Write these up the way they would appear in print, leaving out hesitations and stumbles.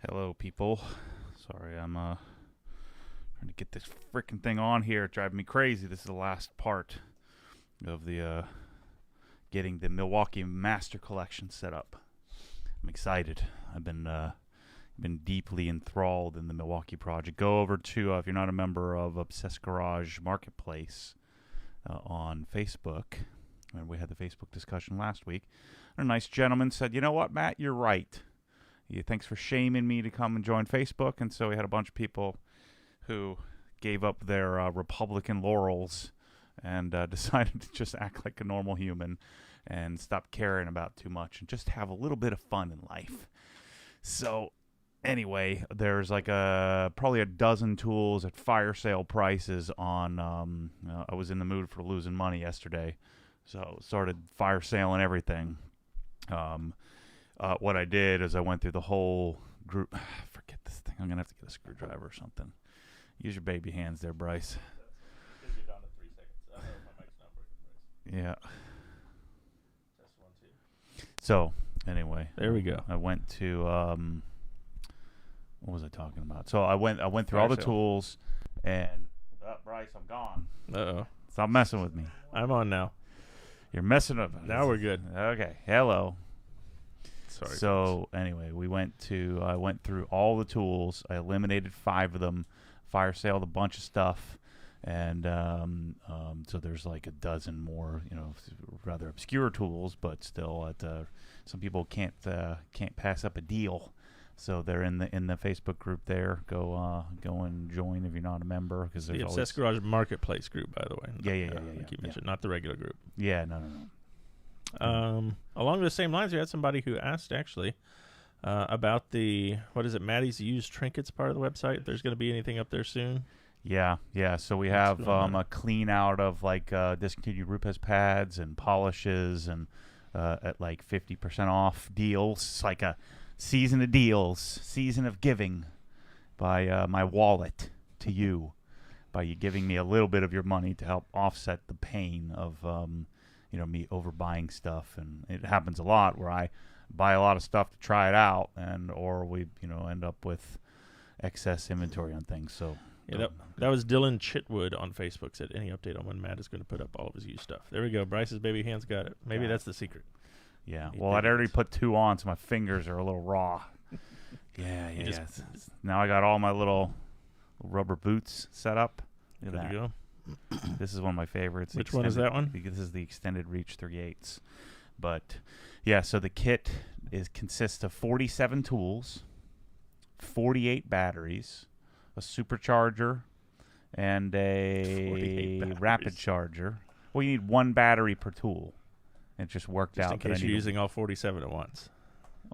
Hello, people. Sorry, I'm trying to get this freaking thing on here. It's driving me crazy. This is the last part of the getting the Milwaukee Master Collection set up. I'm excited. I've been deeply enthralled in the Milwaukee project. Go over to if you're not a member of Obsessed Garage Marketplace on Facebook. And we had the Facebook discussion last week. And a nice gentleman said, "You know what, Matt? You're right. Thanks for shaming me to come and join Facebook." And so we had a bunch of people who gave up their Republican laurels and decided to just act like a normal human and stop caring about too much and just have a little bit of fun in life. So anyway, there's like probably a dozen tools at fire sale prices on I was in the mood for losing money yesterday, so started fire sale and everything. What I did is I went through the whole group. Forget this thing. I'm going to have to get a screwdriver or something. Use your baby hands there, Bryce. You're down to 3 seconds. My mic's not working, Bryce. Yeah. Test 1, 2. So, anyway. There we go. I went to, what was I talking about? So I went through Fire all the sale. tools, and, Bryce, I'm gone. Uh-oh. Stop messing with me. I'm on now. You're messing up. Now we're good. Okay. Hello. Sorry. So anyway, I went through all the tools. I eliminated 5 of them. Fire saled a bunch of stuff, and so there's like a dozen more, rather obscure tools, but still, some people can't pass up a deal. So they're in the Facebook group there. Go and join if you're not a member, because The there's Obsessed Garage Marketplace group, by the way. Yeah. Like you mentioned, not the regular group. Yeah, no. Along the same lines, we had somebody who asked actually about the Maddie's used trinkets part of the website. If there's going to be anything up there soon. Yeah. So we have a clean out of like discontinued Rupes pads and polishes, and at like 50% off deals. It's like a season of deals, season of giving by my wallet to you, by you giving me a little bit of your money to help offset the pain of me overbuying stuff. And it happens a lot where I buy a lot of stuff to try it out, or we end up with excess inventory on things. So yeah, that was Dylan Chitwood on Facebook. Said any update on when Matt is going to put up all of his used stuff. There we go. Bryce's baby hands got it. Maybe that's the secret. Yeah. Well, I'd already put 2 on, so my fingers are a little raw. Yeah. Now I got all my little rubber boots set up. Look at Good that. to go. This is one of my favorites. Which one is that one? This is the extended reach 3/8. But yeah, so the kit consists of 47 tools, 48 batteries, a supercharger, and a rapid charger. Well, you need 1 battery per tool. It just worked Just out. in case you're using all 47 at once.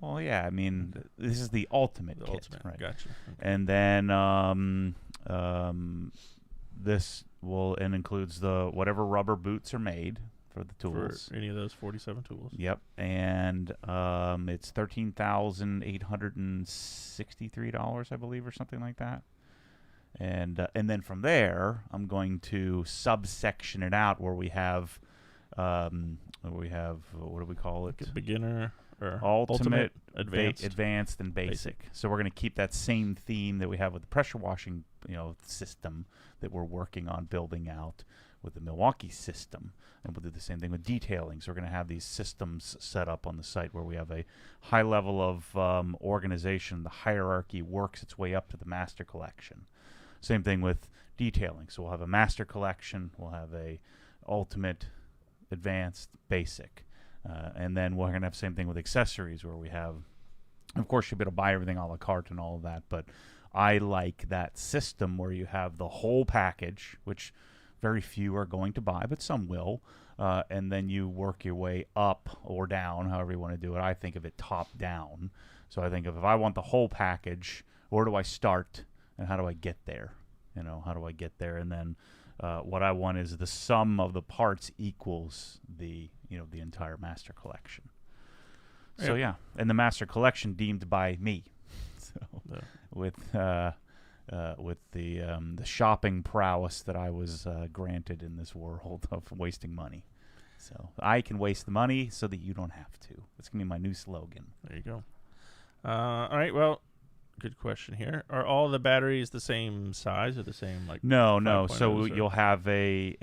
Well, yeah. I mean, this is the ultimate The kit, ultimate. right? Gotcha. Okay. And then this includes the whatever rubber boots are made for the tools. For any of those 47 tools. Yep. And it's $13,863, I believe, or something like that. And then from there, I'm going to subsection it out where we have what do we call it? Beginner or Ultimate, advanced. advanced, and basic. So we're going to keep that same theme that we have with the pressure washing, system that we're working on building out with the Milwaukee system, and we'll do the same thing with detailing. So we're going to have these systems set up on the site where we have a high level of organization. The hierarchy works its way up to the master collection. Same thing with detailing. So we'll have a master collection. We'll have a ultimate, advanced, basic. And then we're going to have the same thing with accessories, where we have, of course, you'll be able to buy everything a la carte and all of that, but I like that system where you have the whole package, which very few are going to buy, but some will, and then you work your way up or down, however you want to do it. I think of it top down. So I think if I want the whole package, where do I start, and how do I get there? How do I get there? And then what I want is the sum of the parts equals the entire master collection. So yeah, and the master collection deemed by me. So with the shopping prowess that I was granted in this world of wasting money. So I can waste the money so that you don't have to. That's going to be my new slogan. There you go. All right, well, good question here. Are all the batteries the same size or the same like? No. 5.0s So or- you'll have a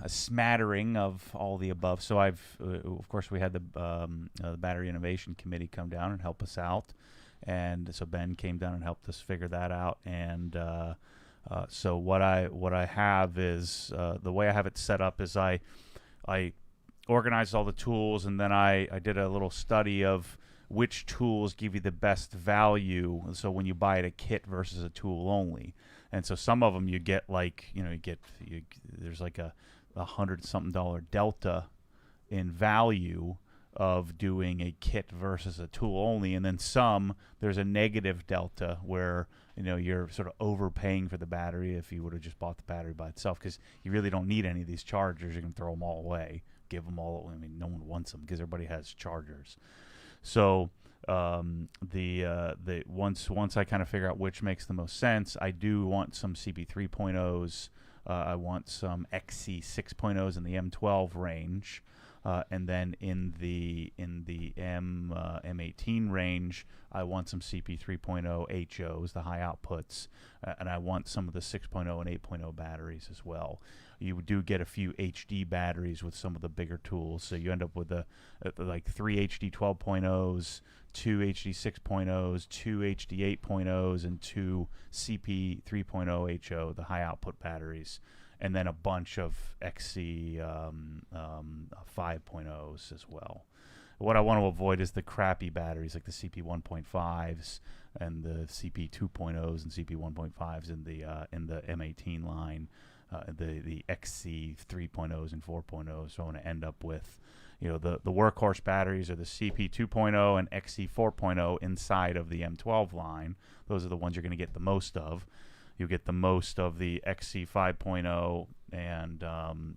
smattering of all the above. So of course, we had the battery innovation committee come down and help us out, and so Ben came down and helped us figure that out. And so what I have is the way I have it set up is I organized all the tools, and then I did a little study of which tools give you the best value. So when you buy it a kit versus a tool only, and so some of them you get like there's like a $100-something delta in value of doing a kit versus a tool only, and then some there's a negative delta where you're sort of overpaying for the battery if you would have just bought the battery by itself, because you really don't need any of these chargers. You can throw them all away, give them all. I mean, no one wants them because everybody has chargers. So once I kind of figure out which makes the most sense, I do want some CP 3.0s. I want some XC 6.0s in the M12 range, and then in the M18 range, I want some CP 3.0 HOs, the high outputs, and I want some of the 6.0 and 8.0 batteries as well. You do get a few HD batteries with some of the bigger tools, so you end up with like 3 HD 12.0s, 2 HD 6.0s, 2 HD 8.0s, and 2 CP 3.0 HO, the high output batteries, and then a bunch of XC 5.0s as well. What I want to avoid is the crappy batteries like the CP 1.5s and the CP 2.0s and CP 1.5s in the M18 line. The XC 3.0s and 4.0s. So I want to end up with, the workhorse batteries are the CP 2.0 and XC 4.0 inside of the M12 line. Those are the ones you're going to get the most of. You get the most of the XC 5.0 and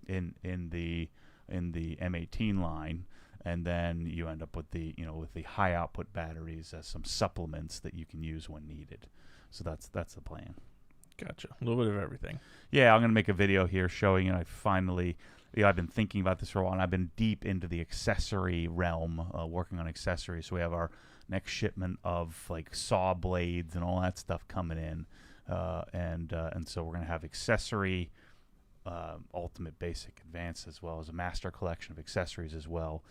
in the M18 line, and then you end up with the high output batteries as some supplements that you can use when needed. So that's the plan. Gotcha. A little bit of everything. Yeah, I'm going to make a video here showing, I finally, I've been thinking about this for a while, and I've been deep into the accessory realm, working on accessories. So we have our next shipment of like saw blades and all that stuff coming in, and so we're going to have accessory, ultimate, basic, advanced, as well as a master collection of accessories as well.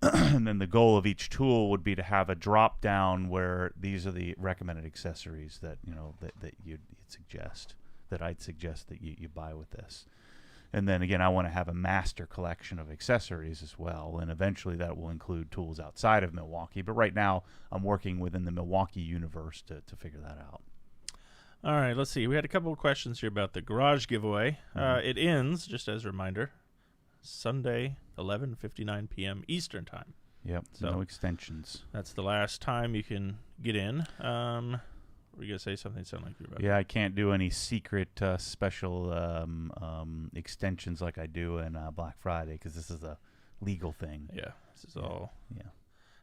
And then the goal of each tool would be to have a drop down where these are the recommended accessories that that you'd suggest, that I'd suggest that you buy with this. And then again, I want to have a master collection of accessories as well, and eventually that will include tools outside of Milwaukee. But right now, I'm working within the Milwaukee universe to figure that out. All right, let's see. We had a couple of questions here about the garage giveaway. It ends, just as a reminder, Sunday, 11:59 p.m. Eastern time. Yep, So no extensions. that's the last time you can get in. Were you going to say something sound like you were about? Yeah, I can't do any secret special extensions like I do in Black Friday, because this is a legal thing. Yeah, this is all. Yeah.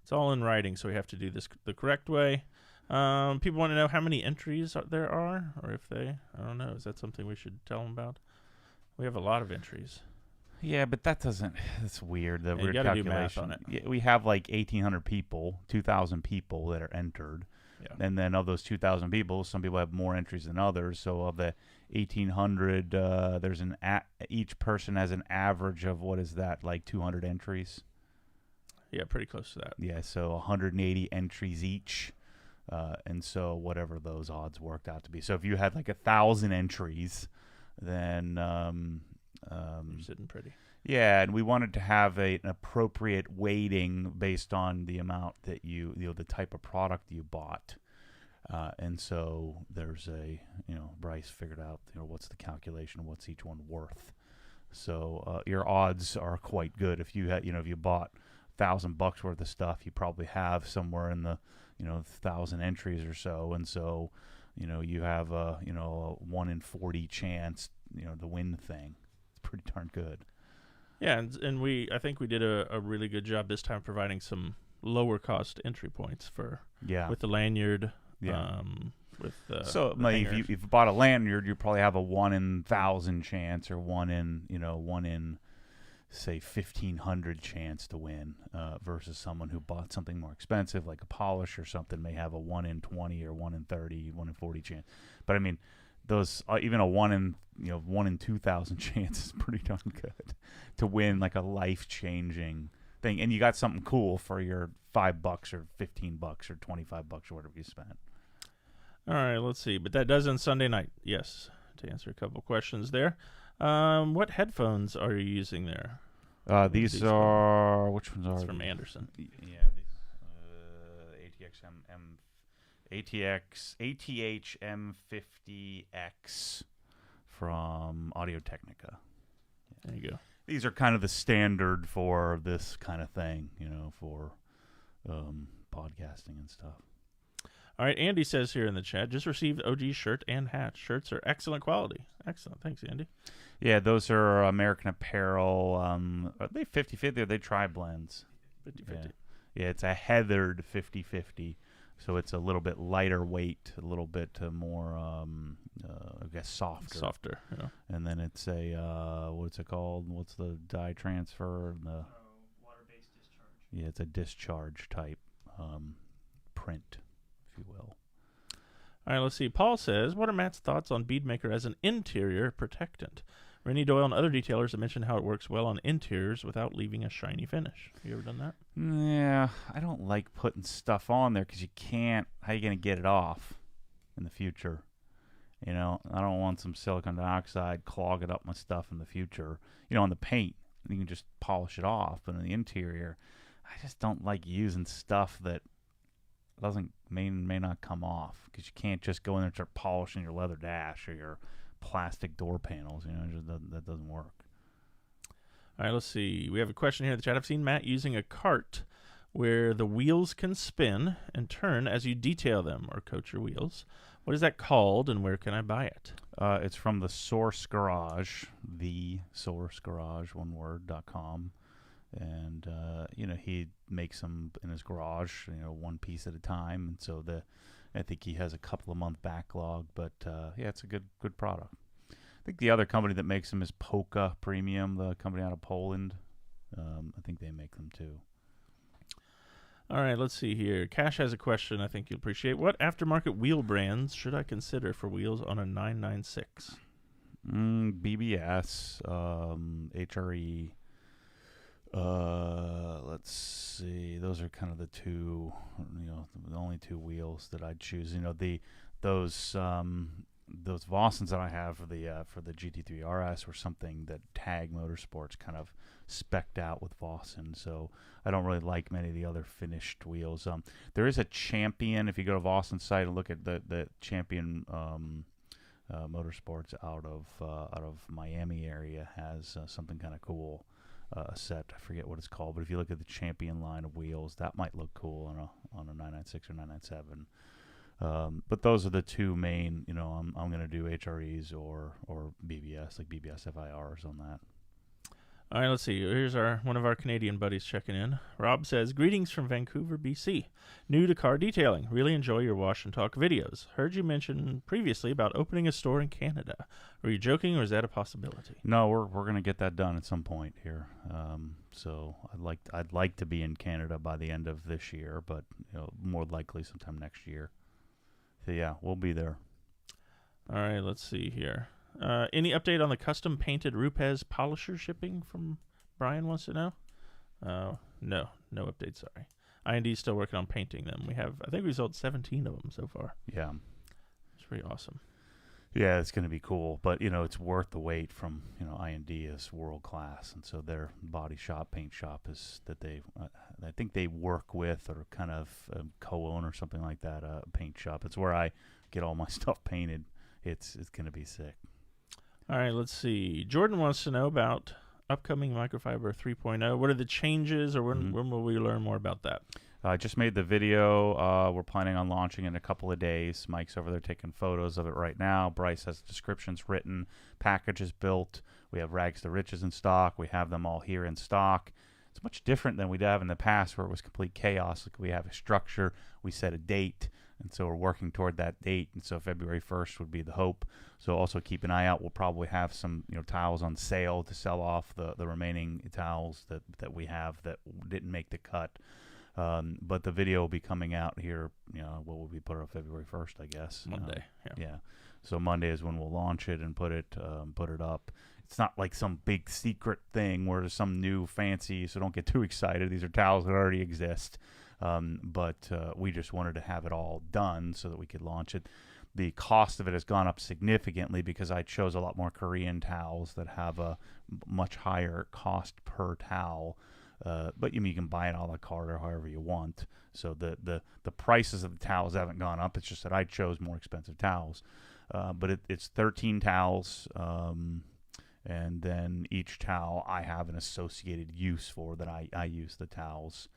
It's all in writing, so we have to do this the correct way. People want to know how many entries there are, or if they. I don't know. Is that something we should tell them about? We have a lot of entries. Yeah, but that doesn't. That's weird. The Yeah, you weird gotta do calculation. math on it. Yeah, we have like 1,800 people, 2,000 people that are entered, Yeah. and then of those 2,000 people, some people have more entries than others. So of the 1,800, there's each person has an average of, what is that, like 200 entries? Yeah, pretty close to that. Yeah, so 180 entries each, and so whatever those odds worked out to be. So if you had like 1,000 entries, then You're sitting pretty. yeah, and we wanted to have an appropriate weighting based on the amount that the type of product you bought, and so there's Bryce figured out what's the calculation, what's each one worth. So your odds are quite good if you had if you bought $1,000 worth of stuff, you probably have somewhere in the 1,000 entries or so, and so you have a 1 in 40 chance to win the thing. It's pretty darn good. Yeah, and I think we did a really good job this time providing some lower cost entry points with the lanyard. Yeah. With the if you bought a lanyard, you probably have a 1 in 1,000 chance, or 1 in say 1,500 chance to win versus someone who bought something more expensive like a polish or something may have a 1 in 20 or 1 in 30, 1 in 40 chance. But I mean, those even a 1 in 2,000 chance is pretty darn good to win like a life-changing thing, and you got something cool for your $5 or $15 or $25 or whatever you spent. All right, let's see. But that does end Sunday night. Yes, to answer a couple questions there. What headphones are you using there? These are which ones That's are from Anderson. Yeah, ATH M50X from Audio-Technica. There you go. These are kind of the standard for this kind of thing, for podcasting and stuff. All right, Andy says here in the chat, just received OG shirt and hat. Shirts are excellent quality. Excellent. Thanks, Andy. Yeah, those are American Apparel. Are they 50-50 or are they tri-blends? 50-50. Yeah, it's a heathered 50-50. So it's a little bit lighter weight, a little bit more, I guess, softer. Softer, yeah. And then it's a, what's it called? What's the dye transfer? Water-based discharge. Yeah, it's a discharge type print, if you will. All right, let's see. Paul says, what are Matt's thoughts on Beadmaker as an interior protectant? Rennie Doyle and other detailers have mentioned how it works well on interiors without leaving a shiny finish. Have you ever done that? Yeah, I don't like putting stuff on there because you can't. How are you going to get it off in the future? I don't want some silicon dioxide clogging up my stuff in the future. On the paint, you can just polish it off. But in the interior, I just don't like using stuff that may not come off because you can't just go in there and start polishing your leather dash or your plastic door panels. That doesn't work. All right, let's see. We have a question here in the chat. I've seen Matt using a cart where the wheels can spin and turn as you detail them or coat your wheels. What is that called, and where can I buy it? It's from the Source Garage, one word.com. And, he makes them in his garage, one piece at a time. And so I think he has a couple of month backlog, but it's a good product. I think the other company that makes them is Polka Premium, the company out of Poland. I think they make them too. All right, let's see here. Cash has a question I think you'll appreciate. What aftermarket wheel brands should I consider for wheels on a 996? BBS, HRE. Let's see. Those are kind of the two, the only two wheels that I'd choose. Those Vossens that I have for the GT3 RS were something that Tag Motorsports kind of spec'd out with Vossen. So I don't really like many of the other finished wheels. There is a Champion. If you go to Vossen's site and look at the Champion Motorsports out of Miami area has something kind of cool. Set. I forget what it's called, but if you look at the Champion line of wheels, that might look cool on a 996 or 997. But those are the two main. I'm going to do HREs or BBS, like BBS FIRs on that. All right, let's see. Here's one of our Canadian buddies checking in. Rob says, greetings from Vancouver, BC. New to car detailing. Really enjoy your wash and talk videos. Heard you mention previously about opening a store in Canada. Were you joking, or is that a possibility? No, we're going to get that done at some point here. So I'd like to be in Canada by the end of this year, but more likely sometime next year. So yeah, we'll be there. All right, let's see here. Any update on the custom painted Rupes polisher shipping from Brian wants to know? No update, sorry. I&D's still working on painting them. I think we sold 17 of them so far. Yeah. It's pretty awesome. Yeah, it's going to be cool, but it's worth the wait from, I&D is world class. And so their body shop, paint shop is that I think they work with or kind of co-own or something like that, a paint shop. It's where I get all my stuff painted. It's going to be sick. All right, let's see. Jordan wants to know about upcoming microfiber 3.0. What are the changes, or when will we learn more about that? I just made the video. We're planning on launching in a couple of days. Mike's over there taking photos of it right now. Bryce has descriptions written, packages built. We have rags to riches in stock. We have them all here in stock. It's much different than we'd have in the past where it was complete chaos. Like we have a structure. We set a date. And so we're working toward that date. And so February 1st would be the hope. So also keep an eye out. We'll probably have some towels on sale to sell off the remaining towels that we have that didn't make the cut. But the video will be coming out here. What will be put on February 1st, I guess. Monday. Yeah. So Monday is when we'll launch it and put it up. It's not like some big secret thing where there's some new fancy, so don't get too excited. These are towels that already exist. But we just wanted to have it all done so that we could launch it. The cost of it has gone up significantly because I chose a lot more Korean towels that have a much higher cost per towel. But you can buy it a la carte or however you want. So the prices of the towels haven't gone up. It's just that I chose more expensive towels. But it's 13 towels. And then each towel I have an associated use for that I use the towels.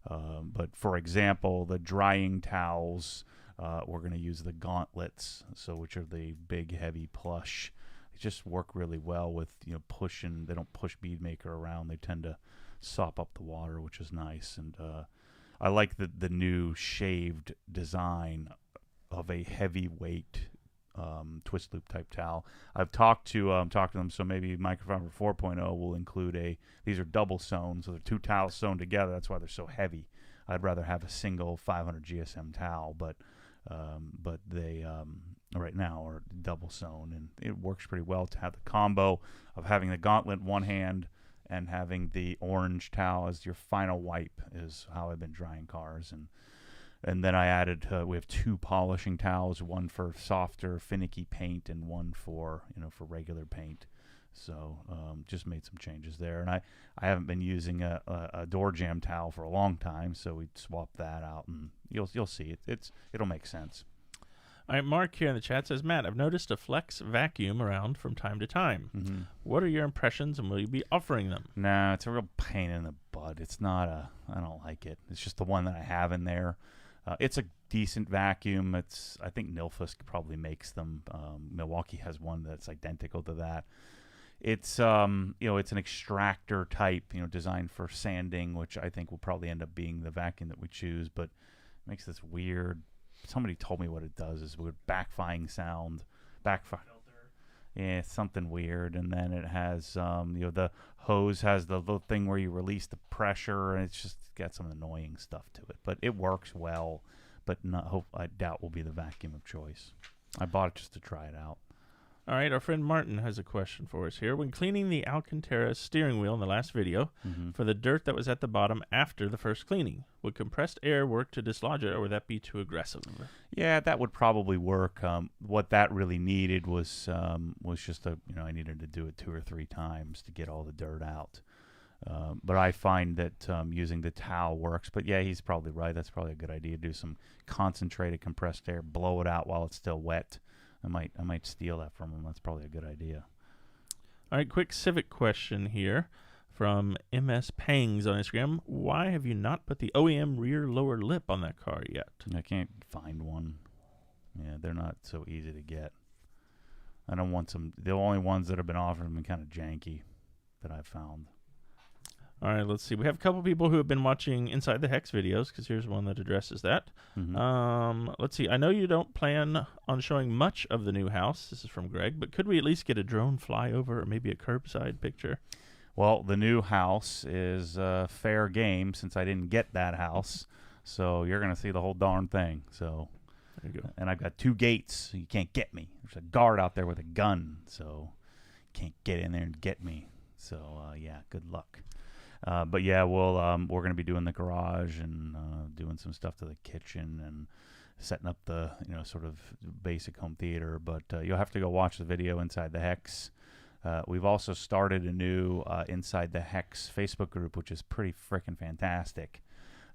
But for example, the drying towels, we're going to use the gauntlets, which are the big, heavy plush. They just work really well with pushing. They don't push bead maker around. They tend to sop up the water, which is nice. And I like the new shaved design of a heavyweight twist loop type towel. I've talked to them, so maybe Microfiber 4.0 will include these are double sewn, so they're two towels sewn together. That's why they're so heavy. I'd rather have a single 500 GSM towel, but they right now are double sewn, and it works pretty well to have the combo of having the gauntlet in one hand and having the orange towel as your final wipe is how I've been drying cars. And then I added, we have two polishing towels, one for softer, finicky paint and one for regular paint. So just made some changes there. And I haven't been using a door jamb towel for a long time, so we swapped that out, and you'll see it. It'll make sense. All right, Mark here in the chat says, Matt, I've noticed a flex vacuum around from time to time. Mm-hmm. What are your impressions, and will you be offering them? Nah, it's a real pain in the butt. It's not I don't like it. It's just the one that I have in there. It's a decent vacuum. I think Nilfisk probably makes them. Milwaukee has one that's identical to that. It's it's an extractor type, designed for sanding, which I think will probably end up being the vacuum that we choose. But it makes this weird. Somebody told me what it does is weird backfiring sound. Filter. Yeah, it's something weird. And then it has the hose has the little thing where you release the pressure, and it's just got some annoying stuff to it. But it works well. But I doubt will be the vacuum of choice. I bought it just to try it out. All right, our friend Martin has a question for us here. When cleaning the Alcantara steering wheel in the last video, for the dirt that was at the bottom after the first cleaning, would compressed air work to dislodge it, or would that be too aggressive? Yeah, that would probably work. What that really needed was just I needed to do it 2 or 3 times to get all the dirt out. But I find that using the towel works. But yeah, he's probably right. That's probably a good idea. Do some concentrated compressed air, blow it out while it's still wet. I might steal that from him. That's probably a good idea. All right, quick civic question here from MS Pangs on Instagram. Why have you not put the OEM rear lower lip on that car yet? I can't find one. Yeah, they're not so easy to get. I don't want some. The only ones that have been offered have been kind of janky that I've found. All right, let's see. We have a couple people who have been watching Inside the Hex videos, because here's one that addresses that. Let's see. I know you don't plan on showing much of the new house. This is from Greg, but could we at least get a drone flyover or maybe a curbside picture? Well, the new house is fair game since I didn't get that house, so you're going to see the whole darn thing. So, there you go. And I've got 2 gates, so you can't get me. There's a guard out there with a gun, so you can't get in there and get me. So, yeah, good luck. But yeah, we're going to be doing the garage and doing some stuff to the kitchen and setting up the sort of basic home theater. But you'll have to go watch the video Inside the Hex. We've also started a new Inside the Hex Facebook group, which is pretty freaking fantastic.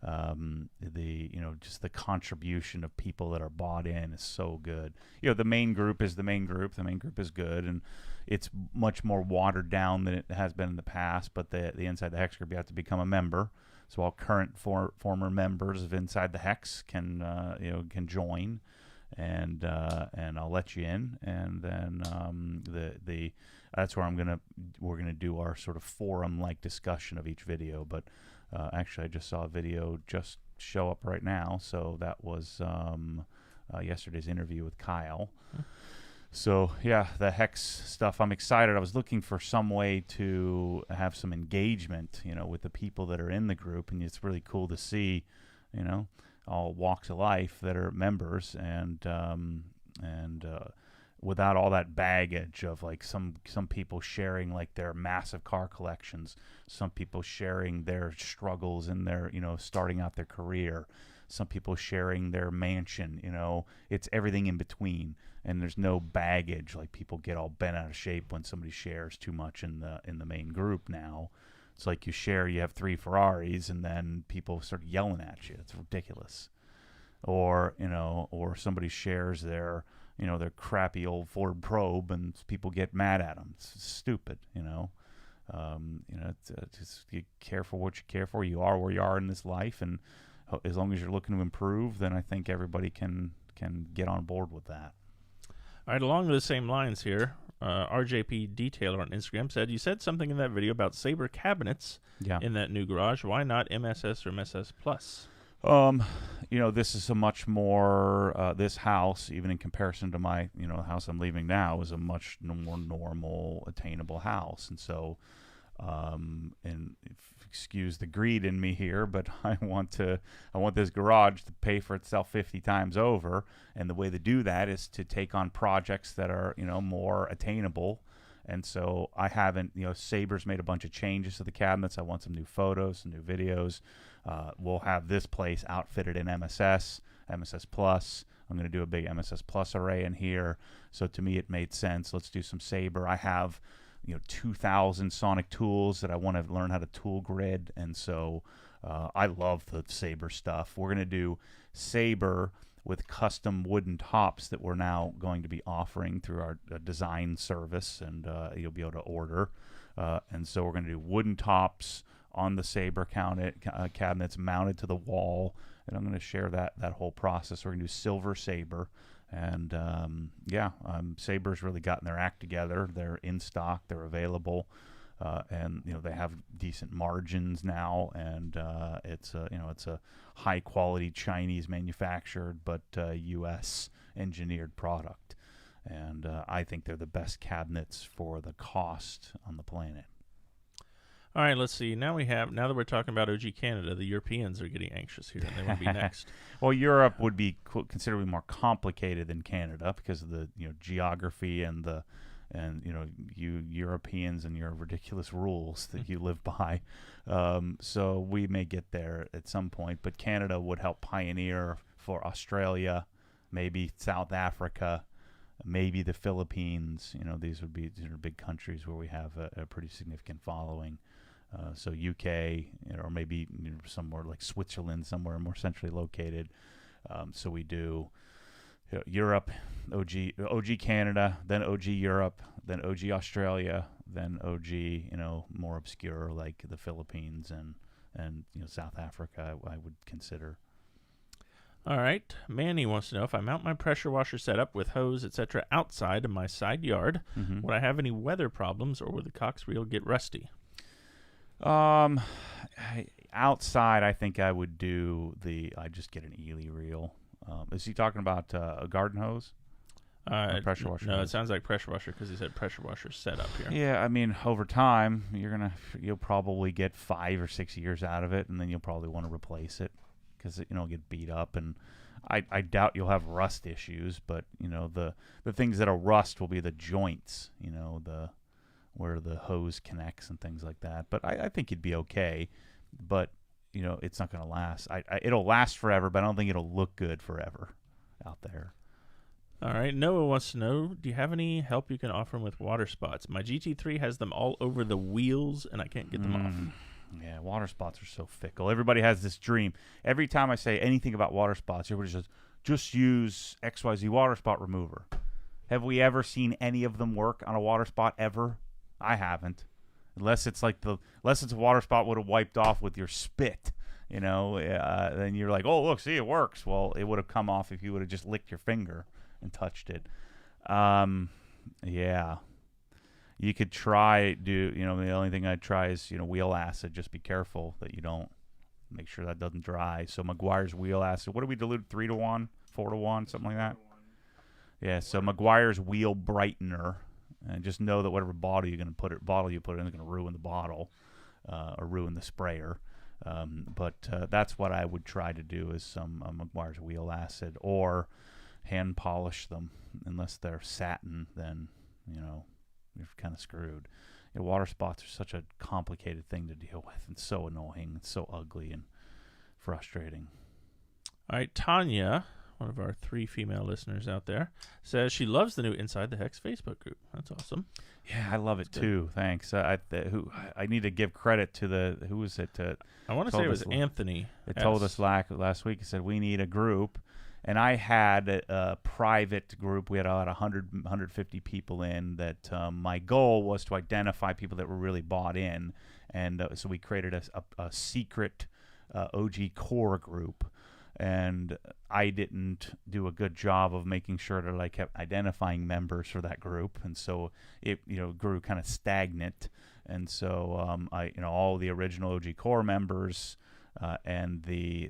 Just the contribution of people that are bought in is so good. The main group is the main group. The main group is good, and it's much more watered down than it has been in the past. But the Inside the Hex group, you have to become a member. So all current former members of Inside the Hex can join, and I'll let you in. And then that's where we're gonna do our sort of forum like discussion of each video. But actually, I just saw a video just show up right now. So that was yesterday's interview with Kyle. So yeah, the Hex stuff, I'm excited. I was looking for some way to have some engagement, with the people that are in the group, and it's really cool to see, all walks of life that are members, and without all that baggage of like some people sharing like their massive car collections, some people sharing their struggles in their starting out their career, some people sharing their mansion. It's everything in between, and there's no baggage. Like, people get all bent out of shape when somebody shares too much in the main group now. It's like you have 3 Ferraris and then people start yelling at you. It's ridiculous. Or somebody shares their crappy old Ford Probe and people get mad at them. It's stupid. Just you care for what you care for. You are where you are in this life, and as long as you're looking to improve, then I think everybody can get on board with that. All right, along those same lines here, RJP Detailer on Instagram said, you said something in that video about Sabre cabinets in that new garage. Why not MSS or MSS Plus? This is a much more, this house, even in comparison to my, house I'm leaving now, is a much more normal, attainable house. And so, excuse the greed in me here, but I want this garage to pay for itself 50 times over. And the way to do that is to take on projects that are, more attainable. And so I haven't, Sabre's made a bunch of changes to the cabinets. I want some new photos, some new videos. We'll have this place outfitted in MSS Plus. I'm going to do a big MSS Plus array in here. So to me, it made sense. Let's do some Sabre. I have, 2,000 sonic tools that I want to learn how to tool grid. And so I love the Sabre stuff. We're going to do Sabre with custom wooden tops that we're now going to be offering through our design service, and you'll be able to order. And so we're going to do wooden tops on the Sabre cabinets mounted to the wall, and I'm going to share that whole process. We're going to do silver Sabre, and Sabre's really gotten their act together. They're in stock, they're available, and they have decent margins now, and it's a high quality Chinese manufactured but U.S. engineered product, and I think they're the best cabinets for the cost on the planet. All right, let's see. Now that we're talking about OG Canada, the Europeans are getting anxious here, and they want to be next. Well, Europe would be considerably more complicated than Canada because of the geography and you Europeans and your ridiculous rules that you live by. So we may get there at some point, but Canada would help pioneer for Australia, maybe South Africa, maybe the Philippines. These are big countries where we have a pretty significant following. So UK, or maybe somewhere like Switzerland, somewhere more centrally located. So we do Europe, OG Canada, then OG Europe, then OG Australia, then OG more obscure like the Philippines and South Africa. I would consider. All right, Manny wants to know if I mount my pressure washer setup with hose, etc., outside of my side yard, would I have any weather problems, or would the Cox reel get rusty? Outside, I think I would do I just get an Ely reel. Is he talking about a garden hose? Pressure washer? No, it sounds like pressure washer because he said pressure washer setup here. Yeah, I mean, over time, you'll probably get 5 or 6 years out of it, and then you'll probably want to replace it because it'll get beat up. And I doubt you'll have rust issues, but the things that'll rust will be the joints, where the hose connects and things like that. But I think it'd be okay. But it's not going to last. It'll last forever, but I don't think it'll look good forever out there. All right. Noah wants to know, do you have any help you can offer him with water spots? My GT3 has them all over the wheels, and I can't get them off. Yeah, water spots are so fickle. Everybody has this dream. Every time I say anything about water spots, everybody says, just use XYZ water spot remover. Have we ever seen any of them work on a water spot ever? I haven't. Unless it's a water spot would have wiped off with your spit, then you're like, oh, look, see, it works. Well, it would have come off if you would have just licked your finger and touched it. Yeah. You could try, the only thing I'd try is, wheel acid. Just be careful that you don't make sure that doesn't dry. So McGuire's wheel acid, what do we dilute? 3 to 1, 4-to-1, something like that. Yeah, so McGuire's wheel brightener, and just know that whatever bottle you put in is going to ruin the bottle or ruin the sprayer. But that's what I would try to do is some McGuire's wheel acid or hand polish them. Unless they're satin, then you're kind of screwed. Water spots are such a complicated thing to deal with, and so annoying, and so ugly and frustrating. All right, Tanya, one of our 3 female listeners out there, says she loves the new Inside the Hex Facebook group. That's awesome. Yeah, I love it too. Thanks. I need to give credit to who was it? I want to say it was Anthony. It told us last week. He said we need a group, and I had a private group. We had about 150 people in. That my goal was to identify people that were really bought in, and so we created a secret OG core group. And I didn't do a good job of making sure that I kept identifying members for that group, and so it grew kind of stagnant. And so all the original OG core members and they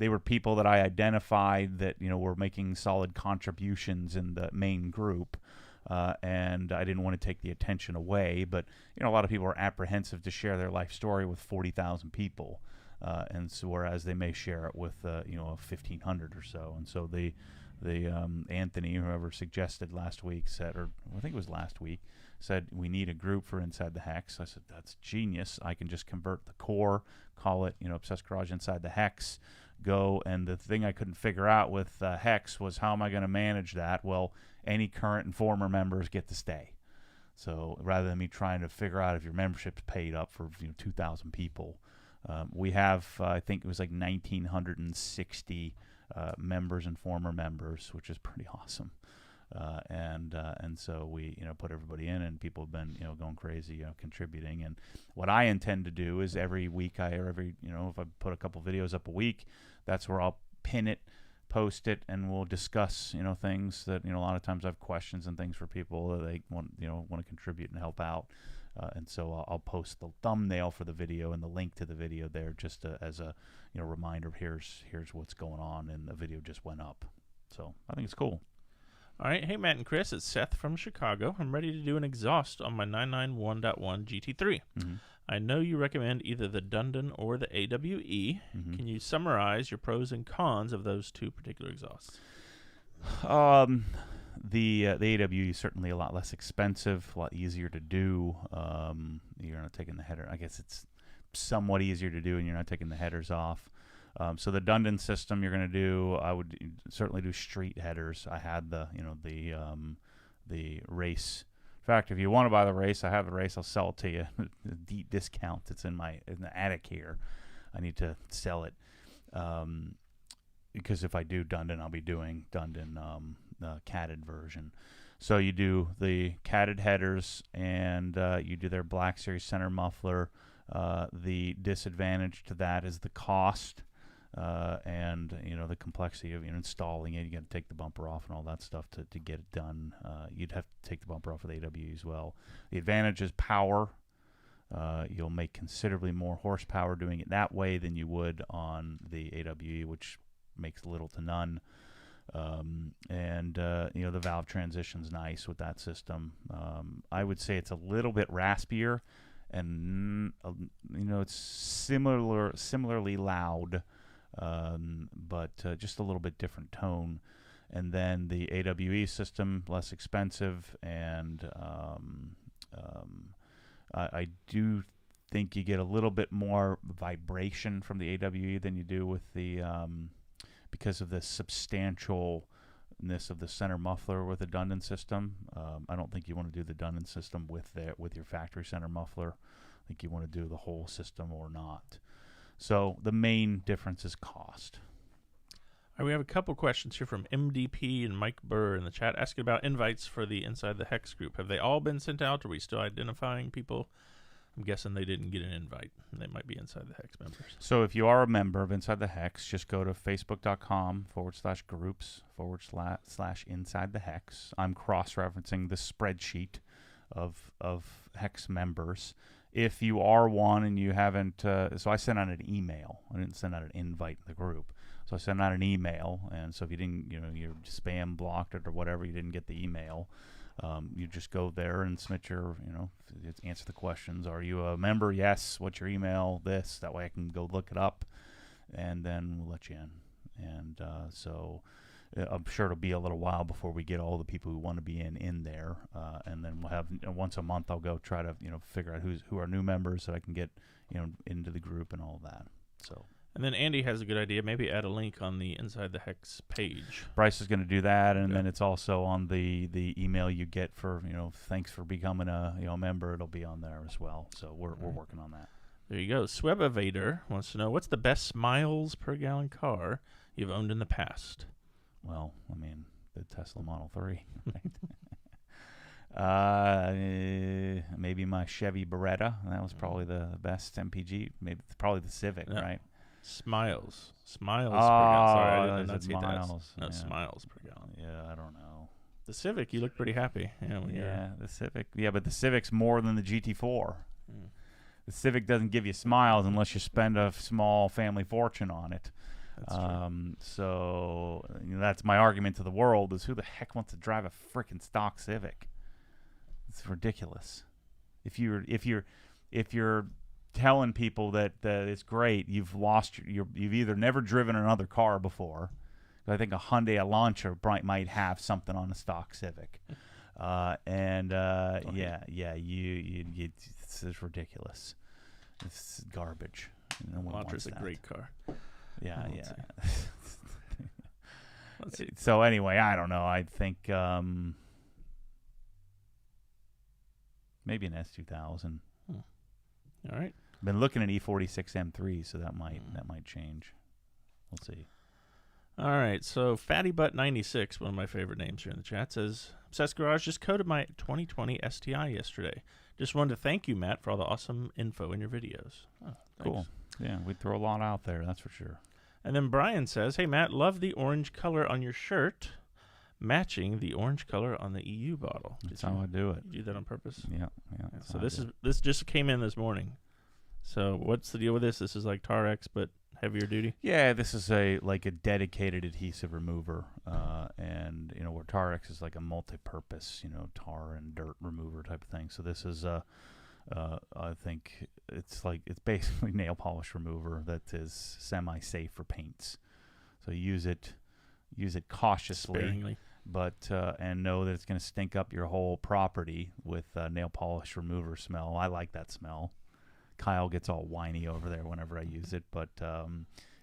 were people that I identified that were making solid contributions in the main group. And I didn't want to take the attention away, but a lot of people are apprehensive to share their life story with 40,000 people. And so, whereas they may share it with 1,500 or so, and so the Anthony, whoever suggested last week, said, or I think it was last week, said we need a group for Inside the Hex. I said that's genius. I can just convert the core, call it Obsessed Garage Inside the Hex, go. And the thing I couldn't figure out with Hex was how am I going to manage that? Well, any current and former members get to stay. So rather than me trying to figure out if your membership's paid up for 2,000 people. We have, I think it was like 1,960 members and former members, which is pretty awesome. And so we, put everybody in, and people have been, going crazy, contributing. And what I intend to do is every week if I put a couple videos up a week, that's where I'll pin it, post it, and we'll discuss, things that, a lot of times I have questions and things for people that they want to contribute and help out. And so I'll post the thumbnail for the video and the link to the video there, just as a reminder. Here's what's going on, and the video just went up. So I think it's cool. All right, hey Matt and Chris, it's Seth from Chicago. I'm ready to do an exhaust on my 991.1 GT3. Mm-hmm. I know you recommend either the Dundon or the AWE. Mm-hmm. Can you summarize your pros and cons of those 2 particular exhausts? The AWE is certainly a lot less expensive, a lot easier to do. You're not taking the header. I guess it's somewhat easier to do, and you're not taking the headers off. So the Dundon system you're going to do, I would certainly do street headers. I had the race. In fact, if you want to buy the race, I have the race. I'll sell it to you. Deep discount. It's in the attic here. I need to sell it because if I do Dundon, I'll be doing Dundon catted version. So you do the catted headers, and you do their Black Series center muffler. The disadvantage to that is the cost. And the complexity of installing it. You got to take the bumper off and all that stuff to get it done. You'd have to take the bumper off with AWE as well. The advantage is power. You'll make considerably more horsepower doing it that way than you would on the AWE, which makes little to none. The valve transition's nice with that system. I would say it's a little bit raspier, and it's similarly loud. But just a little bit different tone. And then the AWE system, less expensive, and I do think you get a little bit more vibration from the AWE than you do with the because of the substantialness of the center muffler with the Dundon system. I don't think you want to do the Dundon system with your factory center muffler. I think you want to do the whole system or not. So the main difference is cost. All right, we have a couple questions here from MDP and Mike Burr in the chat asking about invites for the Inside the Hex group. Have they all been sent out? Are we still identifying people? I'm guessing they didn't get an invite. They might be Inside the Hex members. So if you are a member of Inside the Hex, just go to facebook.com/groups/Inside the Hex. I'm cross-referencing the spreadsheet of Hex members. If you are one and you haven't, so I sent out an email. I didn't send out an invite in the group. So I send out an email, and so if you didn't, your spam blocked it or whatever, you didn't get the email, you just go there and submit your, answer the questions. Are you a member? Yes. What's your email? This. That way I can go look it up, and then we'll let you in. And so I'm sure it'll be a little while before we get all the people who want to be in there, and then we'll have once a month I'll go try to figure out who are new members so I can get into the group and all that. So. And then Andy has a good idea. Maybe add a link on the Inside the Hex page. Bryce is going to do that, and then it's also on the email you get for thanks for becoming a member. It'll be on there as well. So we're working on that. There you go. Swebevator wants to know, what's the best miles per gallon car you've owned in the past? Well, I mean, the Tesla Model 3. Right? Maybe my Chevy Beretta. That was probably the best MPG. Maybe probably the Civic, right? Smiles per gallon. Sorry, I didn't enunciate that. Miles. No, smiles per gallon. Yeah, I don't know. The Civic, you look pretty happy. The Civic. Yeah, but the Civic's more than the GT4. The Civic doesn't give you smiles unless you spend a small family fortune on it. That's true. So that's my argument to the world: is who the heck wants to drive a freaking stock Civic? It's ridiculous. If you're telling people that it's great, you've lost you've either never driven another car before. I think a Hyundai Elantra might have something on a stock Civic, it's ridiculous. It's garbage. No one wants Elantra's a that. great car. Yeah. Let's see. So anyway, I don't know. I think maybe an S2000. All right. Been looking at E46 M3, so that might change. We'll see. All right. So Fatty Butt 96, one of my favorite names here in the chat, says, Obsessed Garage just coded my 2020 STI yesterday. Just wanted to thank you, Matt, for all the awesome info in your videos. Oh, cool. Yeah, we throw a lot out there, that's for sure. And then Brian says, hey, Matt, love the orange color on your shirt, matching the orange color on the EU bottle. That's how I do it. You do that on purpose? Yeah. So this just came in this morning. So what's the deal with this? This is like Tarex, but heavier duty? Yeah, this is a dedicated adhesive remover, and where Tarex is like a multi-purpose, tar and dirt remover type of thing. So this is I think it's basically nail polish remover that is semi-safe for paints. So use it cautiously, Sparingly. but and know that it's going to stink up your whole property with nail polish remover smell. I like that smell. Kyle gets all whiny over there whenever I use it, but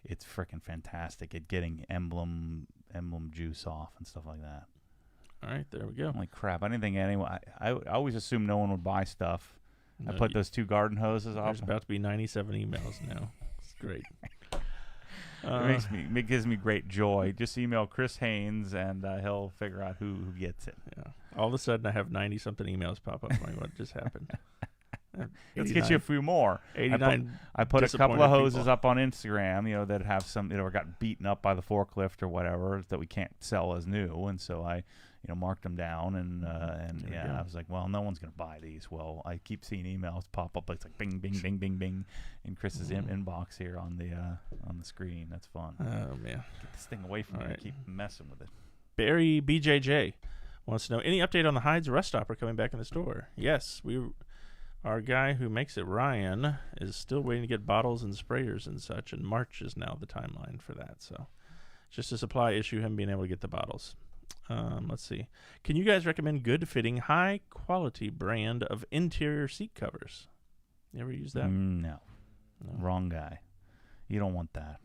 it's freaking fantastic at getting emblem juice off and stuff like that. All right, there we go. Holy crap! I didn't think anyone. I always assumed no one would buy stuff. No, I put those 2 garden hoses off. There's about to be 97 emails now. It's great. It gives me great joy. Just email Chris Haynes and he'll figure out who gets it. Yeah. All of a sudden, I have 90-something emails pop up going, what just happened? Let's get you a few more. 89. I put a couple of hoses people up on Instagram, that have some, got beaten up by the forklift or whatever that we can't sell as new, and so I, marked them down and I was like, well, no one's gonna buy these. Well, I keep seeing emails pop up. It's like bing, bing, bing, bing, bing in Chris's inbox here on the screen. That's fun. Oh man, Get this thing away from me. Right. I keep messing with it. Barry BJJ wants to know any update on the Hides rust stopper coming back in the store. Yes, our guy who makes it, Ryan, is still waiting to get bottles and sprayers and such, and March is now the timeline for that. So it's just a supply issue, him being able to get the bottles. Let's see. Can you guys recommend good-fitting, high-quality brand of interior seat covers? You ever use that? No. Wrong guy. You don't want that.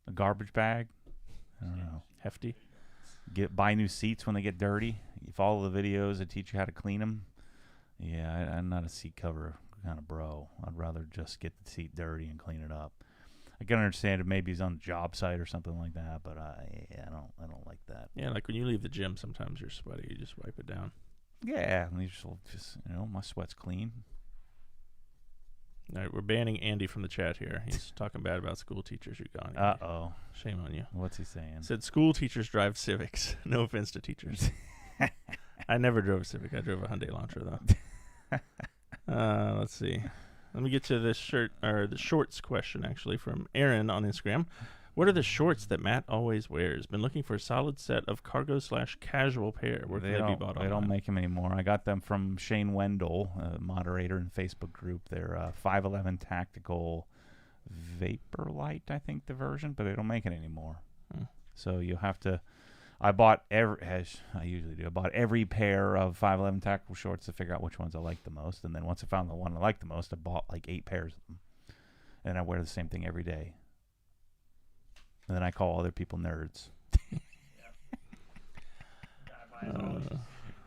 A garbage bag? I don't know. Hefty? Buy new seats when they get dirty. You follow the videos that teach you how to clean them. Yeah, I'm not a seat cover kind of bro. I'd rather just get the seat dirty and clean it up. I can understand if maybe he's on the job site or something like that, but I don't like that. Yeah, like when you leave the gym, sometimes you're sweaty. You just wipe it down. Yeah, and you just my sweat's clean. All right, we're banning Andy from the chat here. He's talking bad about school teachers. You're gone. Uh-oh. Shame on you. What's he saying? Said school teachers drive Civics. No offense to teachers. I never drove a Civic. I drove a Hyundai Elantra, though. Let's see. Let me get to this the shorts question, actually, from Aaron on Instagram. What are the shorts that Matt always wears? Been looking for a solid set of cargo/casual pair. Where can they be bought They online? don't make them anymore. I got them from Shane Wendell, a moderator in Facebook group. They're 511 Tactical Vapor Light, I think the version, but they don't make it anymore. So you'll have to. I bought as I usually do. I bought every pair of 511 Tactical shorts to figure out which ones I like the most, and then once I found the one I liked the most, I bought like 8 pairs of them, and I wear the same thing every day. And then I call other people nerds.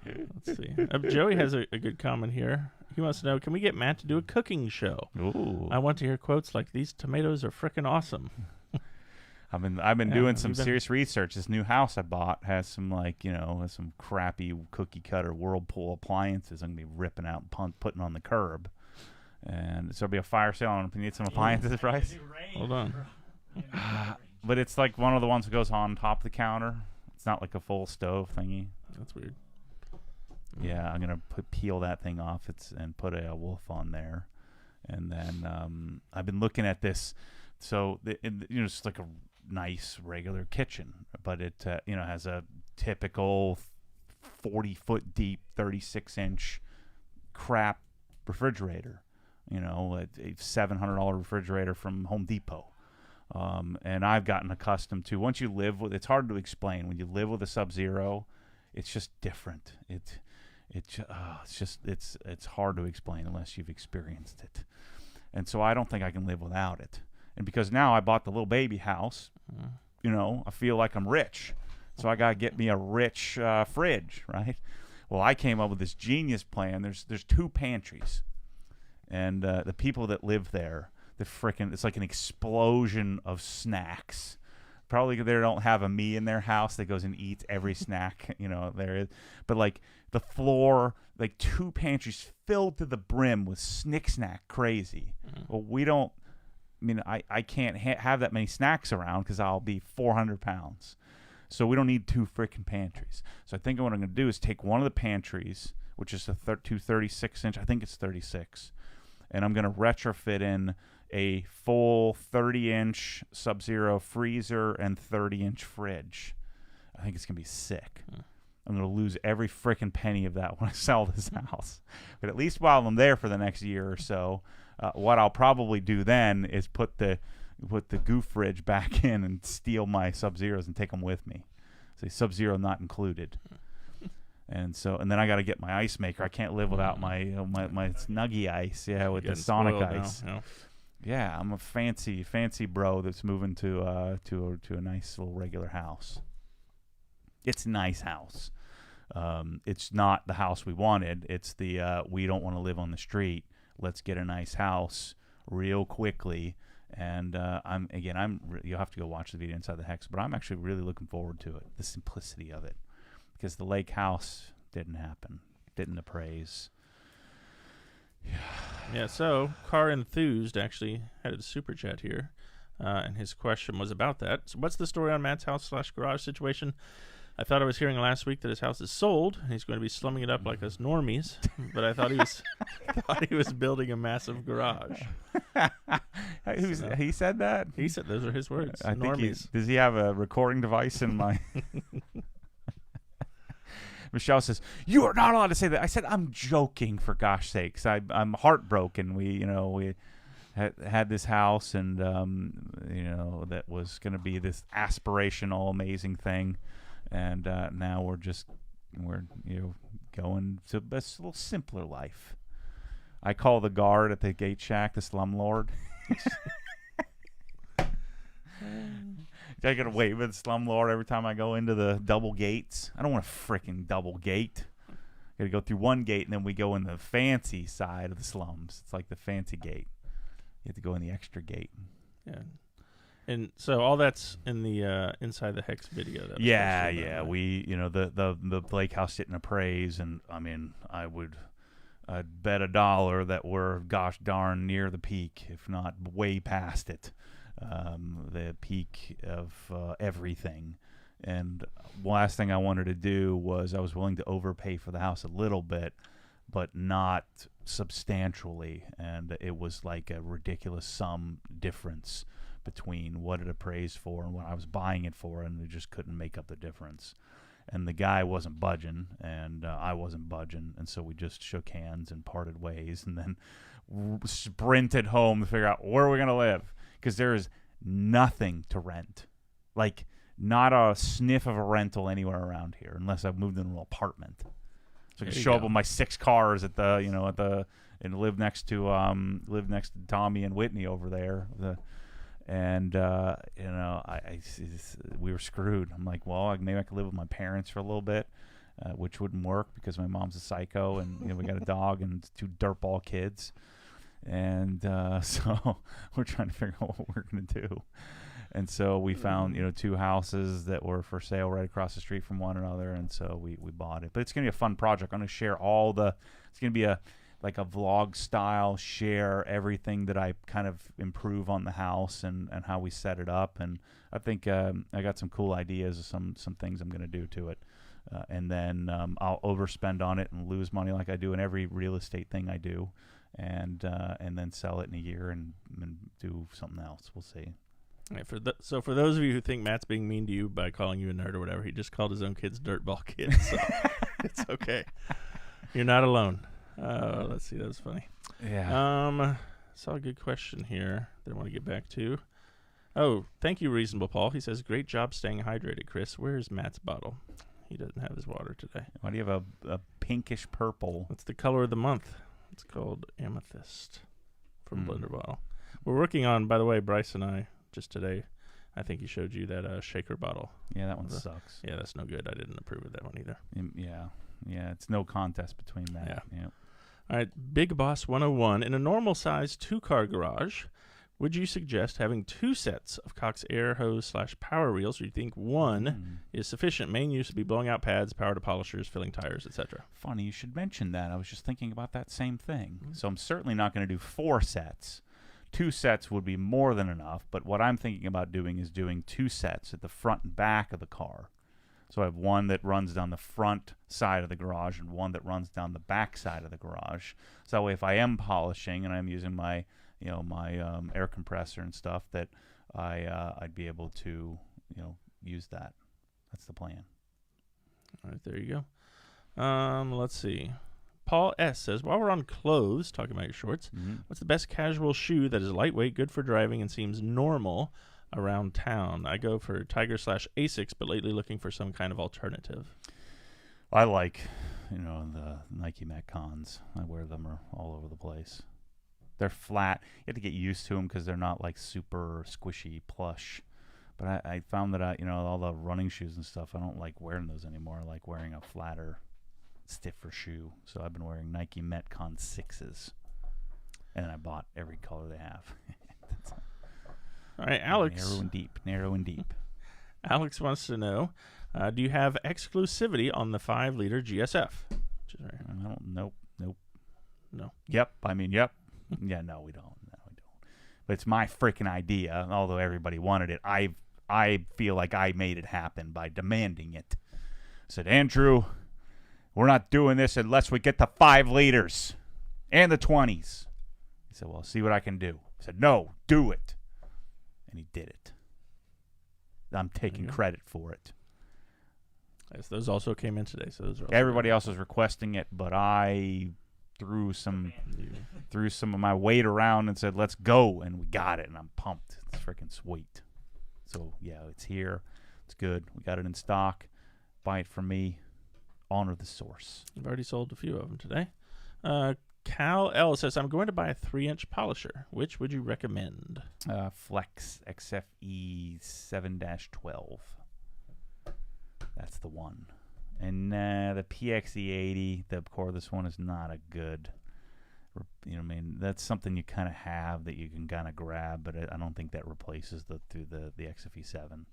Let's see. Joey has a good comment here. He wants to know, can we get Matt to do a cooking show? Ooh. I want to hear quotes like, these tomatoes are frickin' awesome. I've been doing some serious research. This new house I bought has some some crappy cookie cutter Whirlpool appliances I'm gonna be ripping out and putting on the curb. And so there'll be a fire sale on if you need some appliances, Bryce. Hold on. But it's like one of the ones that goes on top of the counter. It's not like a full stove thingy. That's weird. Yeah, I'm gonna peel that thing off. And put a wolf on there, and then I've been looking at this. So it's like a nice regular kitchen, but it has a typical 40-foot deep, 36-inch crap refrigerator. A $700 refrigerator from Home Depot. And I've gotten accustomed to, once you live with, it's hard to explain. When you live with a Sub-Zero, it's just different. It's hard to explain unless you've experienced it. And so I don't think I can live without it. And because now I bought the little baby house, I feel like I'm rich. So I got to get me a rich fridge, right? Well, I came up with this genius plan. There's 2 pantries. And the people that live there, it's like an explosion of snacks. Probably they don't have a me in their house that goes and eats every snack, there is. But like the floor, like 2 pantries filled to the brim with snack crazy. Well, we don't, I can't have that many snacks around because I'll be 400 pounds. So we don't need 2 freaking pantries. So I think what I'm going to do is take one of the pantries, which is a 36-inch, I think it's 36, and I'm going to retrofit in a full 30-inch Sub-Zero freezer and 30-inch fridge. I think it's going to be sick. I'm going to lose every freaking penny of that when I sell this house. But at least while I'm there for the next year or so, what I'll probably do then is put the goof fridge back in and steal my Sub-Zeros and take them with me. So Sub-Zero not included. And then I got to get my ice maker. I can't live without my Snuggie ice, with the Sonic ice. Yeah, I'm a fancy bro that's moving to a nice little regular house. It's a nice house. It's not the house we wanted. It's the we don't want to live on the street. Let's get a nice house real quickly. And you'll have to go watch the video Inside the Hex, but I'm actually really looking forward to it. The simplicity of it, because the lake house didn't happen, didn't appraise. Yeah, so Car Enthused actually had a super chat here, and his question was about that. So what's the story on Matt's house/garage situation? I thought I was hearing last week that his house is sold, and he's going to be slumming it up like us normies, but I thought he was building a massive garage. He said that? He said those are his words. I normies. Think does he have a recording device in my... Michelle says, "You are not allowed to say that." I said, "I'm joking, for gosh sakes. I'm heartbroken. We had this house, and that was going to be this aspirational, amazing thing, and now we're going to a little simpler life." I call the guard at the gate shack the slumlord. I gotta wave at the slumlord every time I go into the double gates. I don't want a freaking double gate. Gotta go through one gate, and then we go in the fancy side of the slums. It's like the fancy gate. You have to go in the extra gate. Yeah. And so all that's in the Inside the Hex video. That yeah. We, the lake house didn't appraise, and I'd bet $1 that we're gosh darn near the peak, if not way past it. The peak of everything. And last thing I wanted to do was I was willing to overpay for the house a little bit, but not substantially. And it was like a ridiculous sum difference between what it appraised for and what I was buying it for, and they just couldn't make up the difference. And the guy wasn't budging, and I wasn't budging, and so we just shook hands and parted ways, and then sprinted home to figure out where we're going to live, because there is nothing to rent. Like, not a sniff of a rental anywhere around here, unless I've moved into an apartment. So I can show up with my 6 cars at the, and live next to Tommy and Whitney over there. We were screwed. I'm like, well, maybe I could live with my parents for a little bit, which wouldn't work because my mom's a psycho, and we got a dog and 2 dirtball kids, and so we're trying to figure out what we're gonna do. And so we found 2 houses that were for sale right across the street from one another, and so we bought it. But it's gonna be a fun project. I'm gonna share it's gonna be a vlog style, share everything that I kind of improve on the house and how we set it up. And I think I got some cool ideas of some things I'm going to do to it. And then I'll overspend on it and lose money like I do in every real estate thing I do. And then sell it in a year and do something else. We'll see. Right, so for those of you who think Matt's being mean to you by calling you a nerd or whatever, he just called his own kids dirtball kids. So it's okay. You're not alone. Let's see. That was funny. Yeah. Saw a good question here that I want to get back to. Oh, thank you, Reasonable Paul. He says, great job staying hydrated, Chris. Where's Matt's bottle? He doesn't have his water today. Why do you have a pinkish purple? That's the color of the month. It's called Amethyst from Blender Bottle. We're working on, by the way, Bryce and I, just today, I think he showed you that shaker bottle. Yeah, that one sucks. Yeah, that's no good. I didn't approve of that one either. Yeah, it's no contest between that. Yeah. All right, Big Boss 101. In a normal-sized 2-car garage, would you suggest having 2 sets of Cox air hose / power reels, or do you think one is sufficient? Main use would be blowing out pads, power to polishers, filling tires, etc. Funny you should mention that. I was just thinking about that same thing. So I'm certainly not going to do 4 sets. 2 sets would be more than enough, but what I'm thinking about doing is doing 2 sets at the front and back of the car. So I have one that runs down the front side of the garage and one that runs down the back side of the garage. So that way, if I am polishing and I'm using my air compressor and stuff, that I'd be able to use that. That's the plan. All right, there you go. Let's see. Paul S. says, while we're on clothes, talking about your shorts, what's the best casual shoe that is lightweight, good for driving, and seems normal around town? I go for Tiger / Asics, but lately looking for some kind of alternative. I like, the Nike Metcons. I wear them all over the place. They're flat. You have to get used to them because they're not like super squishy plush. But I found that all the running shoes and stuff, I don't like wearing those anymore. I like wearing a flatter, stiffer shoe. So I've been wearing Nike Metcon 6s. And I bought every color they have. All right, Alex. Narrow and deep. Alex wants to know, do you have exclusivity on the 5-liter GSF? Nope. No. Yep. Yep. Yeah, no, we don't. But it's my freaking idea. Although everybody wanted it, I feel like I made it happen by demanding it. I said, Andrew, we're not doing this unless we get the 5 liters and the 20s. He said, well, see what I can do. I said, no, do it. And he did it. I'm taking credit for it. Yes, those also came in today. So those are everybody else was requesting it, but I threw some of my weight around and said, let's go. And we got it, and I'm pumped. It's freaking sweet. So, yeah, it's here. It's good. We got it in stock. Buy it from me. Honor the source. I've already sold a few of them today. Cal L says, I'm going to buy a 3-inch polisher. Which would you recommend? Flex XFE 7-12. That's the one. And the PXE80, the cordless one, is not a good. That's something you kind of have that you can kind of grab, but I don't think that replaces the XFE 7.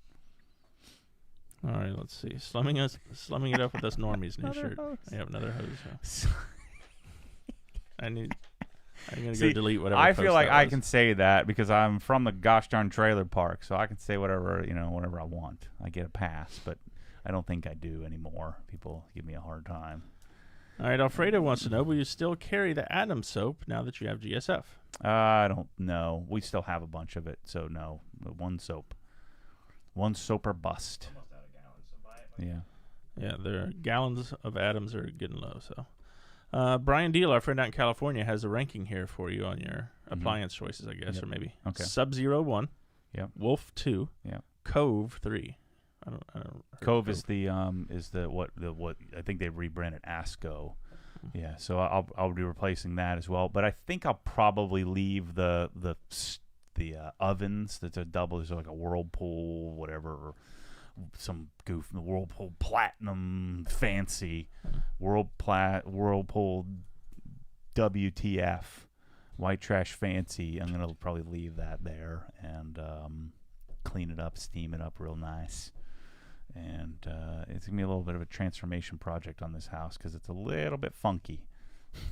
All right, let's see. Slumming it up with us normies new shirt. I have another hose. I'm gonna go delete whatever. I feel like I can say that because I'm from the gosh darn trailer park, so I can say whatever I want. I get a pass, but I don't think I do anymore. People give me a hard time. All right, Alfredo wants to know, will you still carry the Atom soap now that you have GSF? I don't know. We still have a bunch of it, so no. One soap or bust. Almost out of gallons, so buy it. Yeah. Yeah, their gallons of Atoms are getting low. So, Brian Deal, our friend out in California, has a ranking here for you on your appliance choices, I guess, Yep. or maybe Okay. Sub-Zero 1, Yep. Wolf 2, Yep. Cove 3. I don't heard Cove is the what I think they rebranded Asco. Yeah, so I'll be replacing that as well. But I think I'll probably leave the ovens. That's a double. There's like a Whirlpool, whatever, or some goof. The Whirlpool Platinum Fancy, Whirlpool WTF, White Trash Fancy. I'm gonna probably leave that there and clean it up, steam it up real nice. And it's going to be a little bit of a transformation project on this house because it's a little bit funky.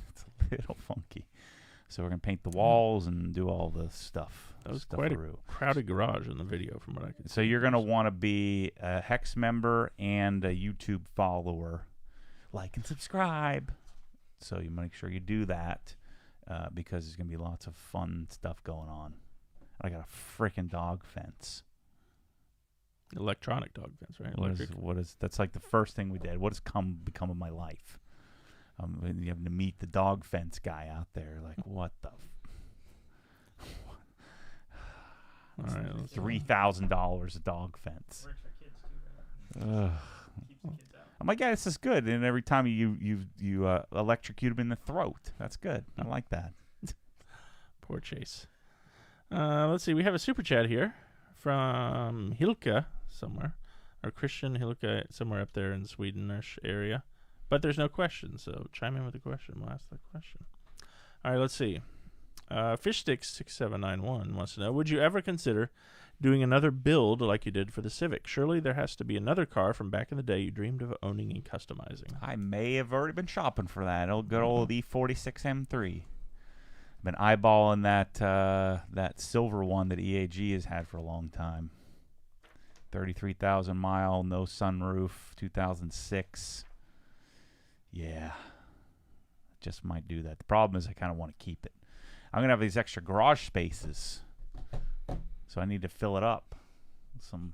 It's a little funky. So we're going to paint the walls and do all the stuff. That was quite a crowded garage in the video from what I could see. So you're going to want to be a Hex member and a YouTube follower. Like and subscribe. So you make sure you do that because there's going to be lots of fun stuff going on. I got a freaking dog fence. Electronic dog fence, right? What is that's like the first thing we did. What has become of my life? You have to meet the dog fence guy out there. Like, what the? All right, $3,000 a dog fence. Works for kids too, right? Keeps the kids out. I'm like, yeah, this is good. And every time you electrocute him in the throat, that's good. I like that. Poor Chase. Let's see. We have a super chat here from Hilka somewhere, or Christian Hilka somewhere up there in the Swedenish area. But there's no question, so chime in with a question. We'll ask the question. All right, let's see. Fishstick6791 wants to know, would you ever consider doing another build like you did for the Civic? Surely there has to be another car from back in the day you dreamed of owning and customizing. I may have already been shopping for that. Good old E46 M3. Been eyeballing that silver one that EAG has had for a long time. 33,000 mile, no sunroof, 2006. Yeah, just might do that. The problem is I kind of want to keep it. I'm gonna have these extra garage spaces, so I need to fill it up with some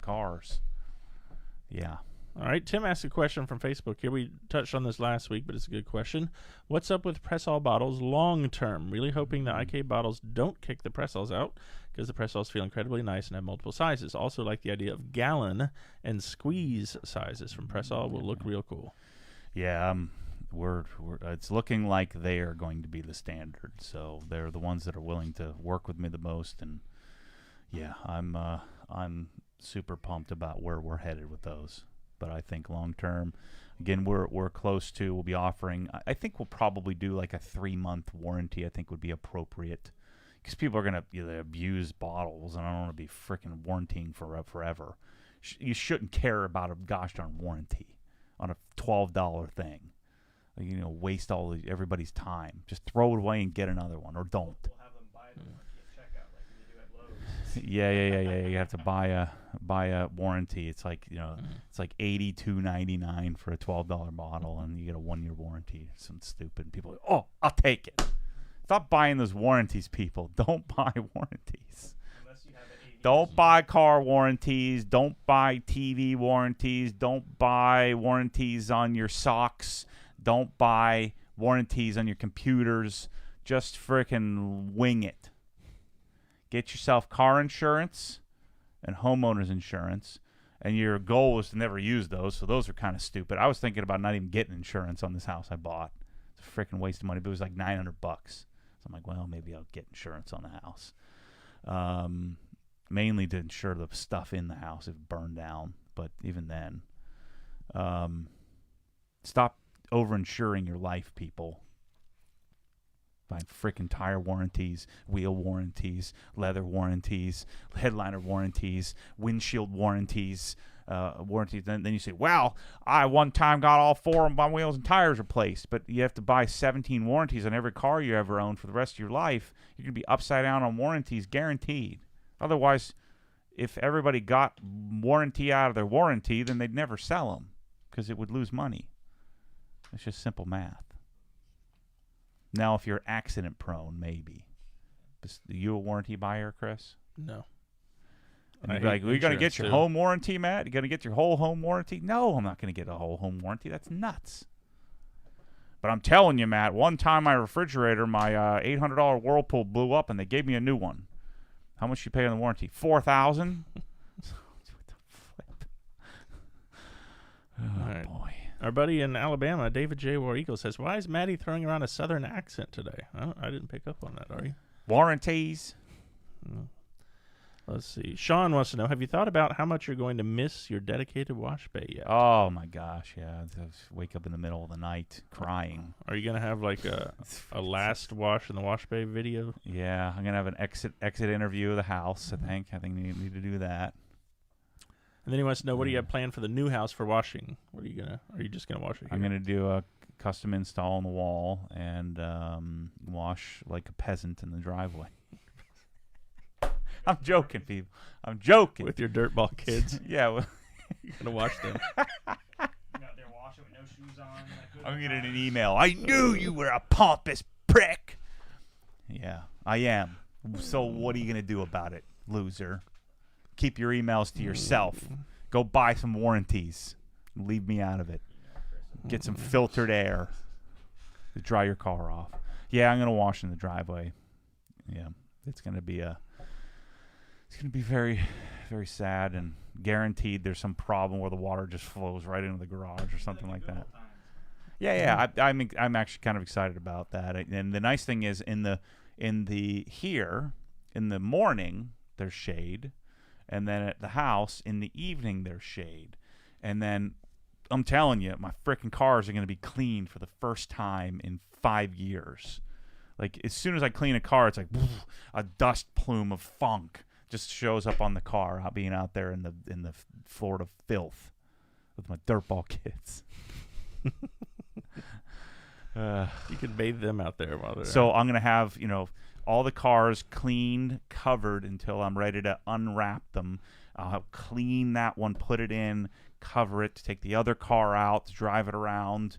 cars. Yeah. All right, Tim asked a question from Facebook here. We touched on this last week, but it's a good question. What's up with press-all bottles long term? Really hoping the IK bottles don't kick the press-alls out because the press-alls feel incredibly nice and have multiple sizes. Also like the idea of gallon and squeeze sizes from press-all will look real cool. Yeah, it's looking like they are going to be the standard. So they're the ones that are willing to work with me the most, and yeah, I'm super pumped about where we're headed with those. But I think long term, again, we're close to. We'll be offering. I think we'll probably do like a 3-month warranty. I think would be appropriate because people are gonna abuse bottles, and I don't want to be freaking warrantying forever. You shouldn't care about a gosh darn warranty on a $12 thing. Waste everybody's time. Just throw it away and get another one, or don't. We'll have them buy the warranty at checkout like we do at Lowe's. Yeah. You have to buy a warranty. It's like it's like $82.99 for a $12 bottle, and you get a 1-year warranty. Some stupid people. Oh, I'll take it. Stop buying those warranties, people. Don't buy warranties. Unless you have an AV. Don't buy car warranties. Don't buy TV warranties. Don't buy warranties on your socks. Don't buy warranties on your computers. Just frickin' wing it. Get yourself car insurance and homeowners insurance, and your goal is to never use those, so those are kind of stupid. I was thinking about not even getting insurance on this house I bought. It's a freaking waste of money, but it was like $900. So I'm like, well, maybe I'll get insurance on the house. Mainly to insure the stuff in the house if it burned down, but even then. Stop over-insuring your life, people. Buying freaking tire warranties, wheel warranties, leather warranties, headliner warranties, windshield warranties, Then you say, well, I one time got all 4 of my wheels and tires replaced, but you have to buy 17 warranties on every car you ever owned for the rest of your life. You're going to be upside down on warranties, guaranteed. Otherwise, if everybody got warranty out of their warranty, then they'd never sell them because it would lose money. It's just simple math. Now, if you're accident prone, maybe. Are you a warranty buyer, Chris? No. And you'd be like, well, you're going to get your too. home warranty, Matt? You're going to get your whole home warranty? No, I'm not going to get a whole home warranty. That's nuts. But I'm telling you, Matt, one time my refrigerator, my $800 Whirlpool blew up, and they gave me a new one. How much you pay on the warranty? $4,000? Oh, right. boy. Our buddy in Alabama, David J. War Eagle, says, why is Maddie throwing around a southern accent today? I didn't pick up on that, are you? Warranties. Let's see. Sean wants to know, have you thought about how much you're going to miss your dedicated wash bay yet? Oh, my gosh, yeah. I just wake up in the middle of the night crying. Are you going to have like a last wash in the wash bay video? Yeah, I'm going to have an exit interview of the house, I think. I think we need to do that. And then he wants to know, what do you have planned for the new house for washing? What are you are you just going to wash it here? I'm going to do a custom install on the wall and wash like a peasant in the driveway. I'm joking, people. I'm joking. With your dirtball kids. Yeah. Well, You're going to wash them. You're out there washing with no shoes on. Like good I'm old getting an times. email. I knew you were a pompous prick. Yeah, I am. So what are you going to do about it, loser? Keep your emails to yourself. Go buy some warranties. Leave me out of it. Get some filtered air to dry your car off. Yeah, I'm going to wash in the driveway. Yeah, it's going to be very, very sad, and guaranteed there's some problem where the water just flows right into the garage or something like that. Yeah. I'm actually kind of excited about that. And the nice thing is in the morning there's shade, and then at the house in the evening there's shade, and then I'm telling you, my freaking cars are going to be cleaned for the first time in 5 years. Like as soon as I clean a car, it's like a dust plume of funk just shows up on the car, being out there in the Florida filth with my dirtball kids. You can bathe them out there while they're So I'm gonna have all the cars cleaned, covered until I'm ready to unwrap them. I'll clean that one, put it in, cover it, take the other car out, drive it around,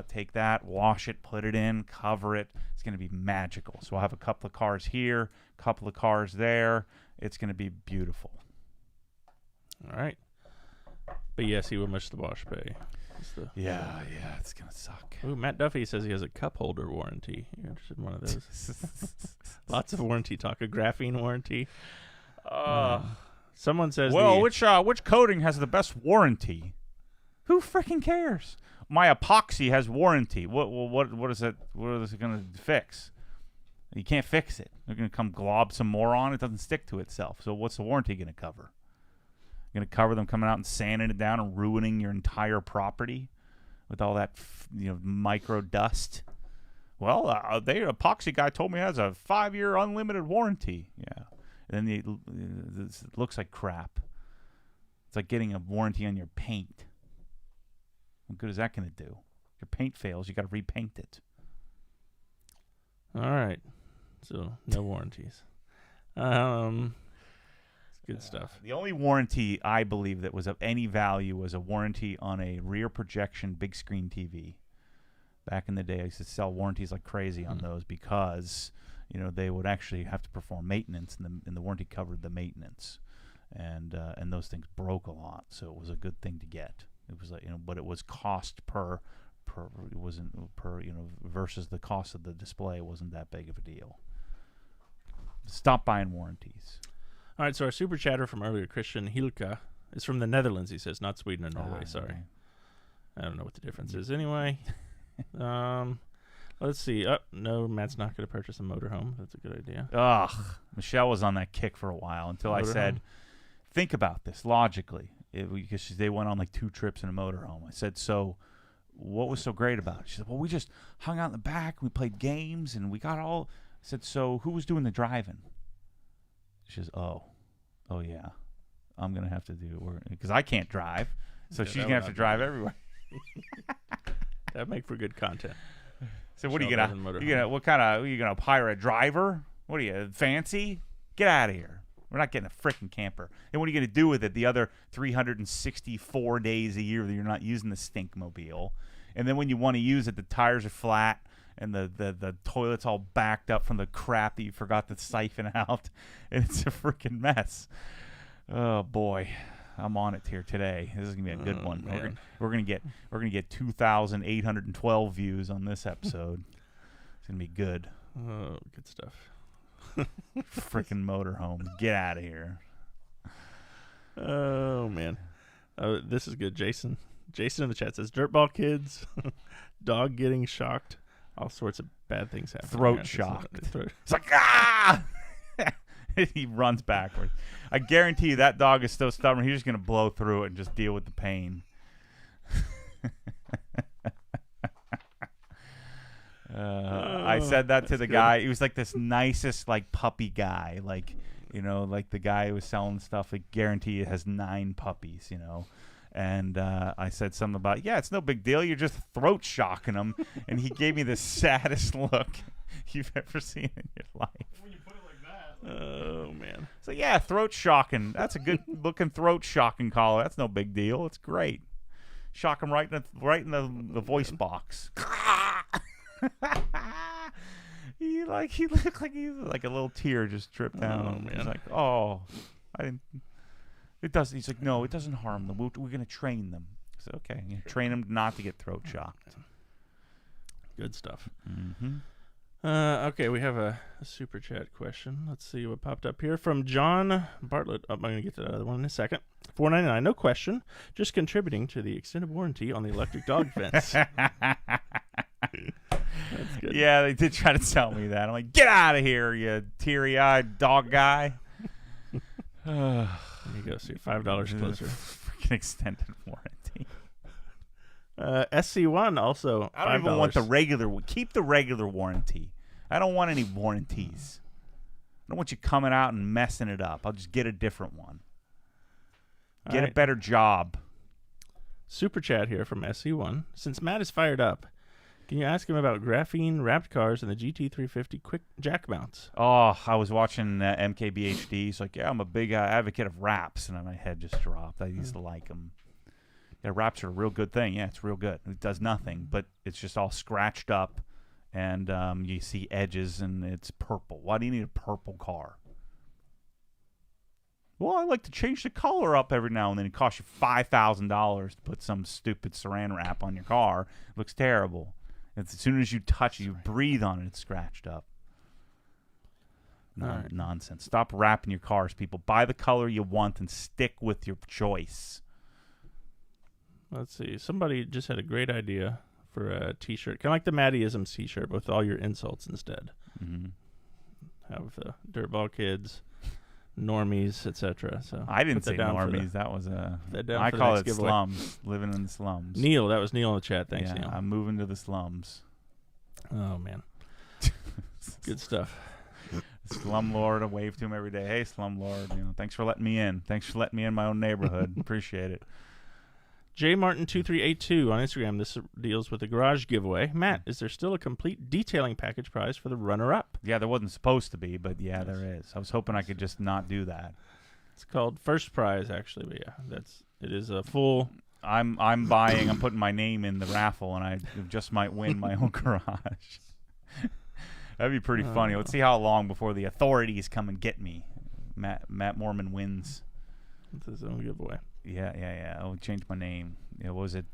take that, wash it, put it in, cover it. It's gonna be magical. So I'll have a couple of cars here, a couple of cars there. It's going to be beautiful. All right. But yes, he will miss the wash bay. Yeah, it's going to suck. Ooh, Matt Duffy says he has a cup holder warranty. You're interested in one of those? Lots of warranty talk. A graphene warranty. Someone says, well, which coating has the best warranty? Who freaking cares? My epoxy has warranty. What is it? What is it going to fix? You can't fix it. They're going to come glob some more on. It doesn't stick to itself. So what's the warranty going to cover? Going to cover them coming out and sanding it down and ruining your entire property with all that micro dust? Well, the epoxy guy told me it has a 5-year unlimited warranty. Yeah. And then it looks like crap. It's like getting a warranty on your paint. What good is that going to do? Your paint fails, you got to repaint it. All right. So no warranties. It's good stuff. The only warranty I believe that was of any value was a warranty on a rear projection big screen TV. Back in the day, I used to sell warranties like crazy on those because they would actually have to perform maintenance, and the warranty covered the maintenance, and those things broke a lot, so it was a good thing to get. It was like but it was cost per it wasn't per versus the cost of the display wasn't that big of a deal. Stop buying warranties. All right, so our super chatter from earlier, Christian Hilka, is from the Netherlands, he says, not Sweden or Norway. Sorry. Okay. I don't know what the difference is. Anyway, let's see. No, Matt's not going to purchase a motorhome. That's a good idea. Ugh. Michelle was on that kick for a while until I said, think about this logically. Because they went on like 2 trips in a motorhome. I said, so what was so great about it? She said, well, we just hung out in the back. We played games, and we got all... I said, so who was doing the driving? She says, oh yeah, I'm going to have to do it because I can't drive. So she's going to have to drive everywhere. That'd make for good content. So what are you gonna hire a driver? What are you, fancy? Get out of here. We're not getting a freaking camper. And what are you going to do with it the other 364 days a year that you're not using the stinkmobile? And then when you want to use it, the tires are flat and the toilet's all backed up from the crap that you forgot to siphon out, and it's a freaking mess. Oh boy, I'm on it here today. This is gonna be a good one. Man. We're gonna get 2,812 views on this episode. It's gonna be good. Oh, good stuff. Freaking motorhome, get out of here. Oh man, this is good. Jason in the chat says dirtball kids, dog getting shocked, all sorts of bad things happen. Throat shocked. It's like ah. He runs backwards. I guarantee you that dog is so stubborn. He's just gonna blow through it and just deal with the pain. I said that to the guy. He was like this nicest, like puppy guy, like like the guy who was selling stuff. I guarantee it has 9 puppies, And I said something about, it's no big deal. You're just throat shocking them, and he gave me the saddest look you've ever seen in your life. When you put it like that. Oh man. So yeah, throat shocking. That's a good looking throat shocking collar. That's no big deal. It's great. Shock him right in the voice box. He looked like a little tear just dripped down. Oh, man. He's like, oh, I didn't. It does. He's like, no, it doesn't harm them. We're gonna train them. So okay, train them not to get throat shocked. Good stuff. Mm-hmm. Okay, we have a super chat question. Let's see what popped up here from John Bartlett. I'm going to get to that other one in a second. $4.99, no question. Just contributing to the extended warranty on the electric dog fence. That's good. Yeah, they did try to tell me that. I'm like, get out of here, you teary-eyed dog guy. There you go. So you're $5 closer. Freaking extended warranty. SC1 also. I don't even want the regular. Keep the regular warranty. I don't want any warranties. I don't want you coming out and messing it up. I'll just get a different one. Get a better job. Super chat here from SC1. Since Matt is fired up, can you ask him about graphene wrapped cars and the GT350 quick jack mounts? Oh, I was watching MKBHD. He's like, I'm a big advocate of wraps, and my head just dropped. I used to like them. Yeah, wraps are a real good thing. Yeah, it's real good. It does nothing, but it's just all scratched up, and you see edges, and it's purple. Why do you need a purple car? Well, I like to change the color up every now and then. It costs you $5,000 to put some stupid saran wrap on your car. It looks terrible. As soon as you touch it, you breathe on it, it's scratched up. Right. Nonsense. Stop wrapping your cars, people. Buy the color you want and stick with your choice. Let's see. Somebody just had a great idea for a T-shirt, kind of like the Mattyisms T-shirt, with all your insults instead. Mm-hmm. Have the dirtball kids, normies, etc. So I didn't say normies. That was I call it slums. Living in the slums. Neil, that was Neil in the chat. Thanks, yeah, Neil. I'm moving to the slums. Oh man, good stuff. Slumlord, I wave to him every day. Hey, slumlord, thanks for letting me in. Thanks for letting me in my own neighborhood. Appreciate it. JMartin2382 on Instagram. This deals with the garage giveaway. Matt, is there still a complete detailing package prize for the runner-up? Yeah, there wasn't supposed to be, but yeah, there is. I was hoping I could just not do that. It's called first prize, actually, but yeah, it is a full. I'm buying. I'm putting my name in the raffle, and I just might win my own garage. That'd be pretty funny. Let's see how long before the authorities come and get me. Matt Mormon wins. It's his own giveaway. Yeah. I'll change my name. What was it?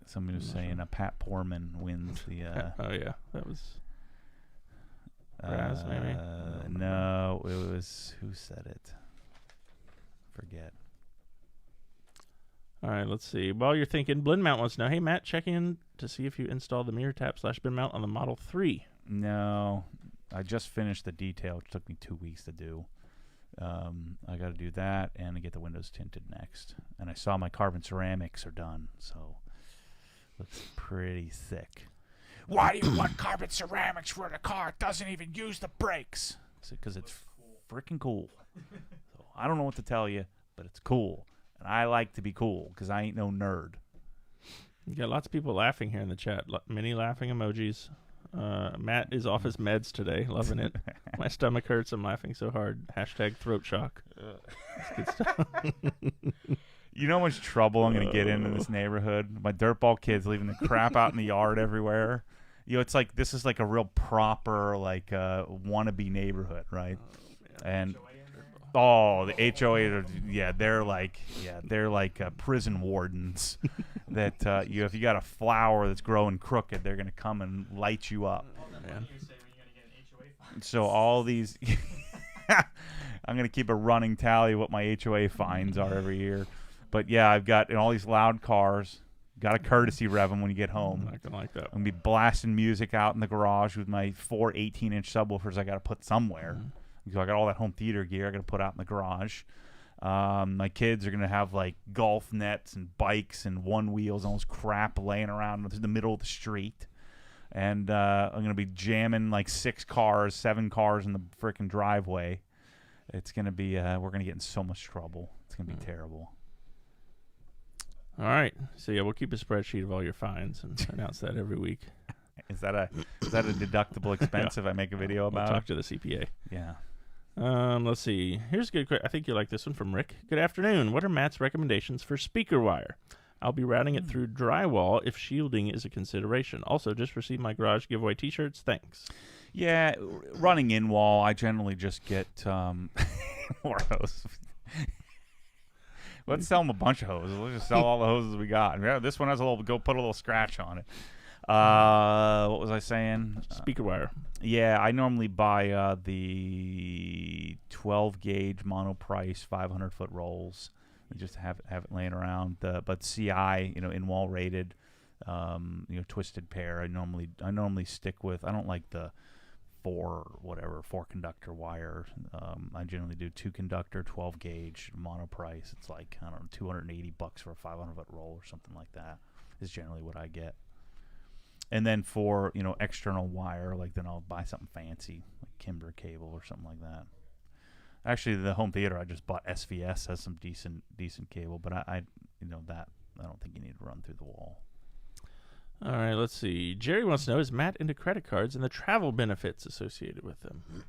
Somebody was saying Pat Porman wins the. Oh yeah, that was. Raz, maybe. No, it was who said it. Forget. All right, let's see. While you're thinking, Blend Mount wants to know, hey Matt, check in to see if you installed the mirror tap / Blend Mount on the Model 3. No, I just finished the detail. It took me 2 weeks to do. I got to do that and get the windows tinted next. And I saw my carbon ceramics are done, so looks pretty sick. Why do you want carbon ceramics for the car? It doesn't even use the brakes. Because it's freaking cool. So I don't know what to tell you, but it's cool. And I like to be cool because I ain't no nerd. You got lots of people laughing here in the chat. Many laughing emojis. Matt is off his meds today. Loving it. My stomach hurts. I'm laughing so hard. # throat shock. That's good stuff. You know how much trouble I'm going to get in this neighborhood? My dirtball kids leaving the crap out in the yard everywhere. You know, it's like this is like a real proper like wannabe neighborhood, right? And oh, the HOA, they're like prison wardens. That if you got a flower that's growing crooked, they're going to come and light you up. Man. So all these, I'm going to keep a running tally of what my HOA fines are every year. But yeah, I've got all these loud cars. Got to courtesy rev them when you get home. Not gonna like that. I'm going to be blasting music out in the garage with my 4 18-inch subwoofers I got to put somewhere. So I got all that home theater gear I got to put out in the garage. My kids are going to have like golf nets and bikes and one wheels and all this crap laying around in the middle of the street. And I'm going to be jamming like 7 cars in the freaking driveway. It's going to be, we're going to get in so much trouble. It's going to be terrible. All right. So, yeah, we'll keep a spreadsheet of all your fines and announce that every week. Is that a deductible expense if I make a video about We'll talk to the CPA. Yeah. Let's see. Here's a good question. I think you like this one from Rick. Good afternoon. What are Matt's recommendations for speaker wire? I'll be routing it through drywall if shielding is a consideration. Also, just received my garage giveaway T-shirts. Thanks. Yeah, running in wall, I generally just get more hoses. Let's sell them a bunch of hoses. Let's just sell all the hoses we got. Yeah, this one has go put a little scratch on it. What was I saying? Speaker wire. Yeah, I normally buy the 12 gauge monoprice 500-foot rolls. And just have it laying around. But CI, in wall rated, twisted pair. I normally stick with. I don't like the 4 conductor wire. I generally do 2 conductor 12 gauge monoprice. It's like I don't know $280 for a 500-foot roll or something like that. Is generally what I get. And then for external wire, like then I'll buy something fancy like Kimber cable or something like that. Actually, the home theater I just bought SVS has some decent cable, but I don't think you need to run through the wall. All right, let's see. Jerry wants to know, is Matt into credit cards and the travel benefits associated with them?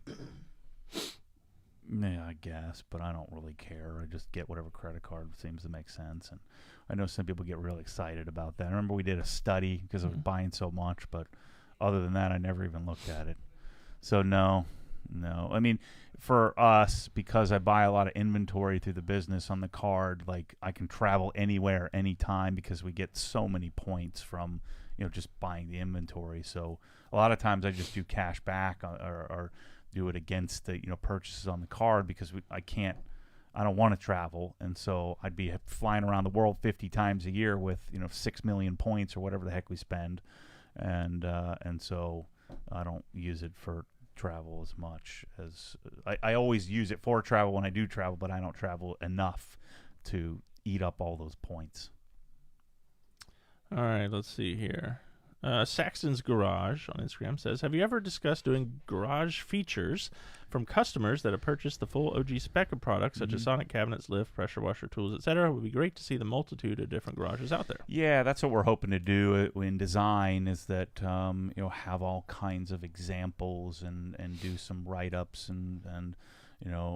Yeah, I guess, but I don't really care. I just get whatever credit card seems to make sense. And I know some people get really excited about that. I remember we did a study because I was buying so much, but other than that, I never even looked at it. So no. I mean, for us, because I buy a lot of inventory through the business on the card, like I can travel anywhere, anytime because we get so many points from, just buying the inventory. So a lot of times I just do cash back or do it against the, purchases on the card because I don't want to travel. And so I'd be flying around the world 50 times a year with, 6 million points or whatever the heck we spend. And so I don't use it for travel as much as I always use it for travel when I do travel, but I don't travel enough to eat up all those points. All right, let's see here. Saxton's Garage on Instagram says, have you ever discussed doing garage features from customers that have purchased the full OG spec of products such as sonic cabinets, lift, pressure washer, tools, etc.? It would be great to see the multitude of different garages out there. Yeah, that's what we're hoping to do in design is that, have all kinds of examples and do some write-ups and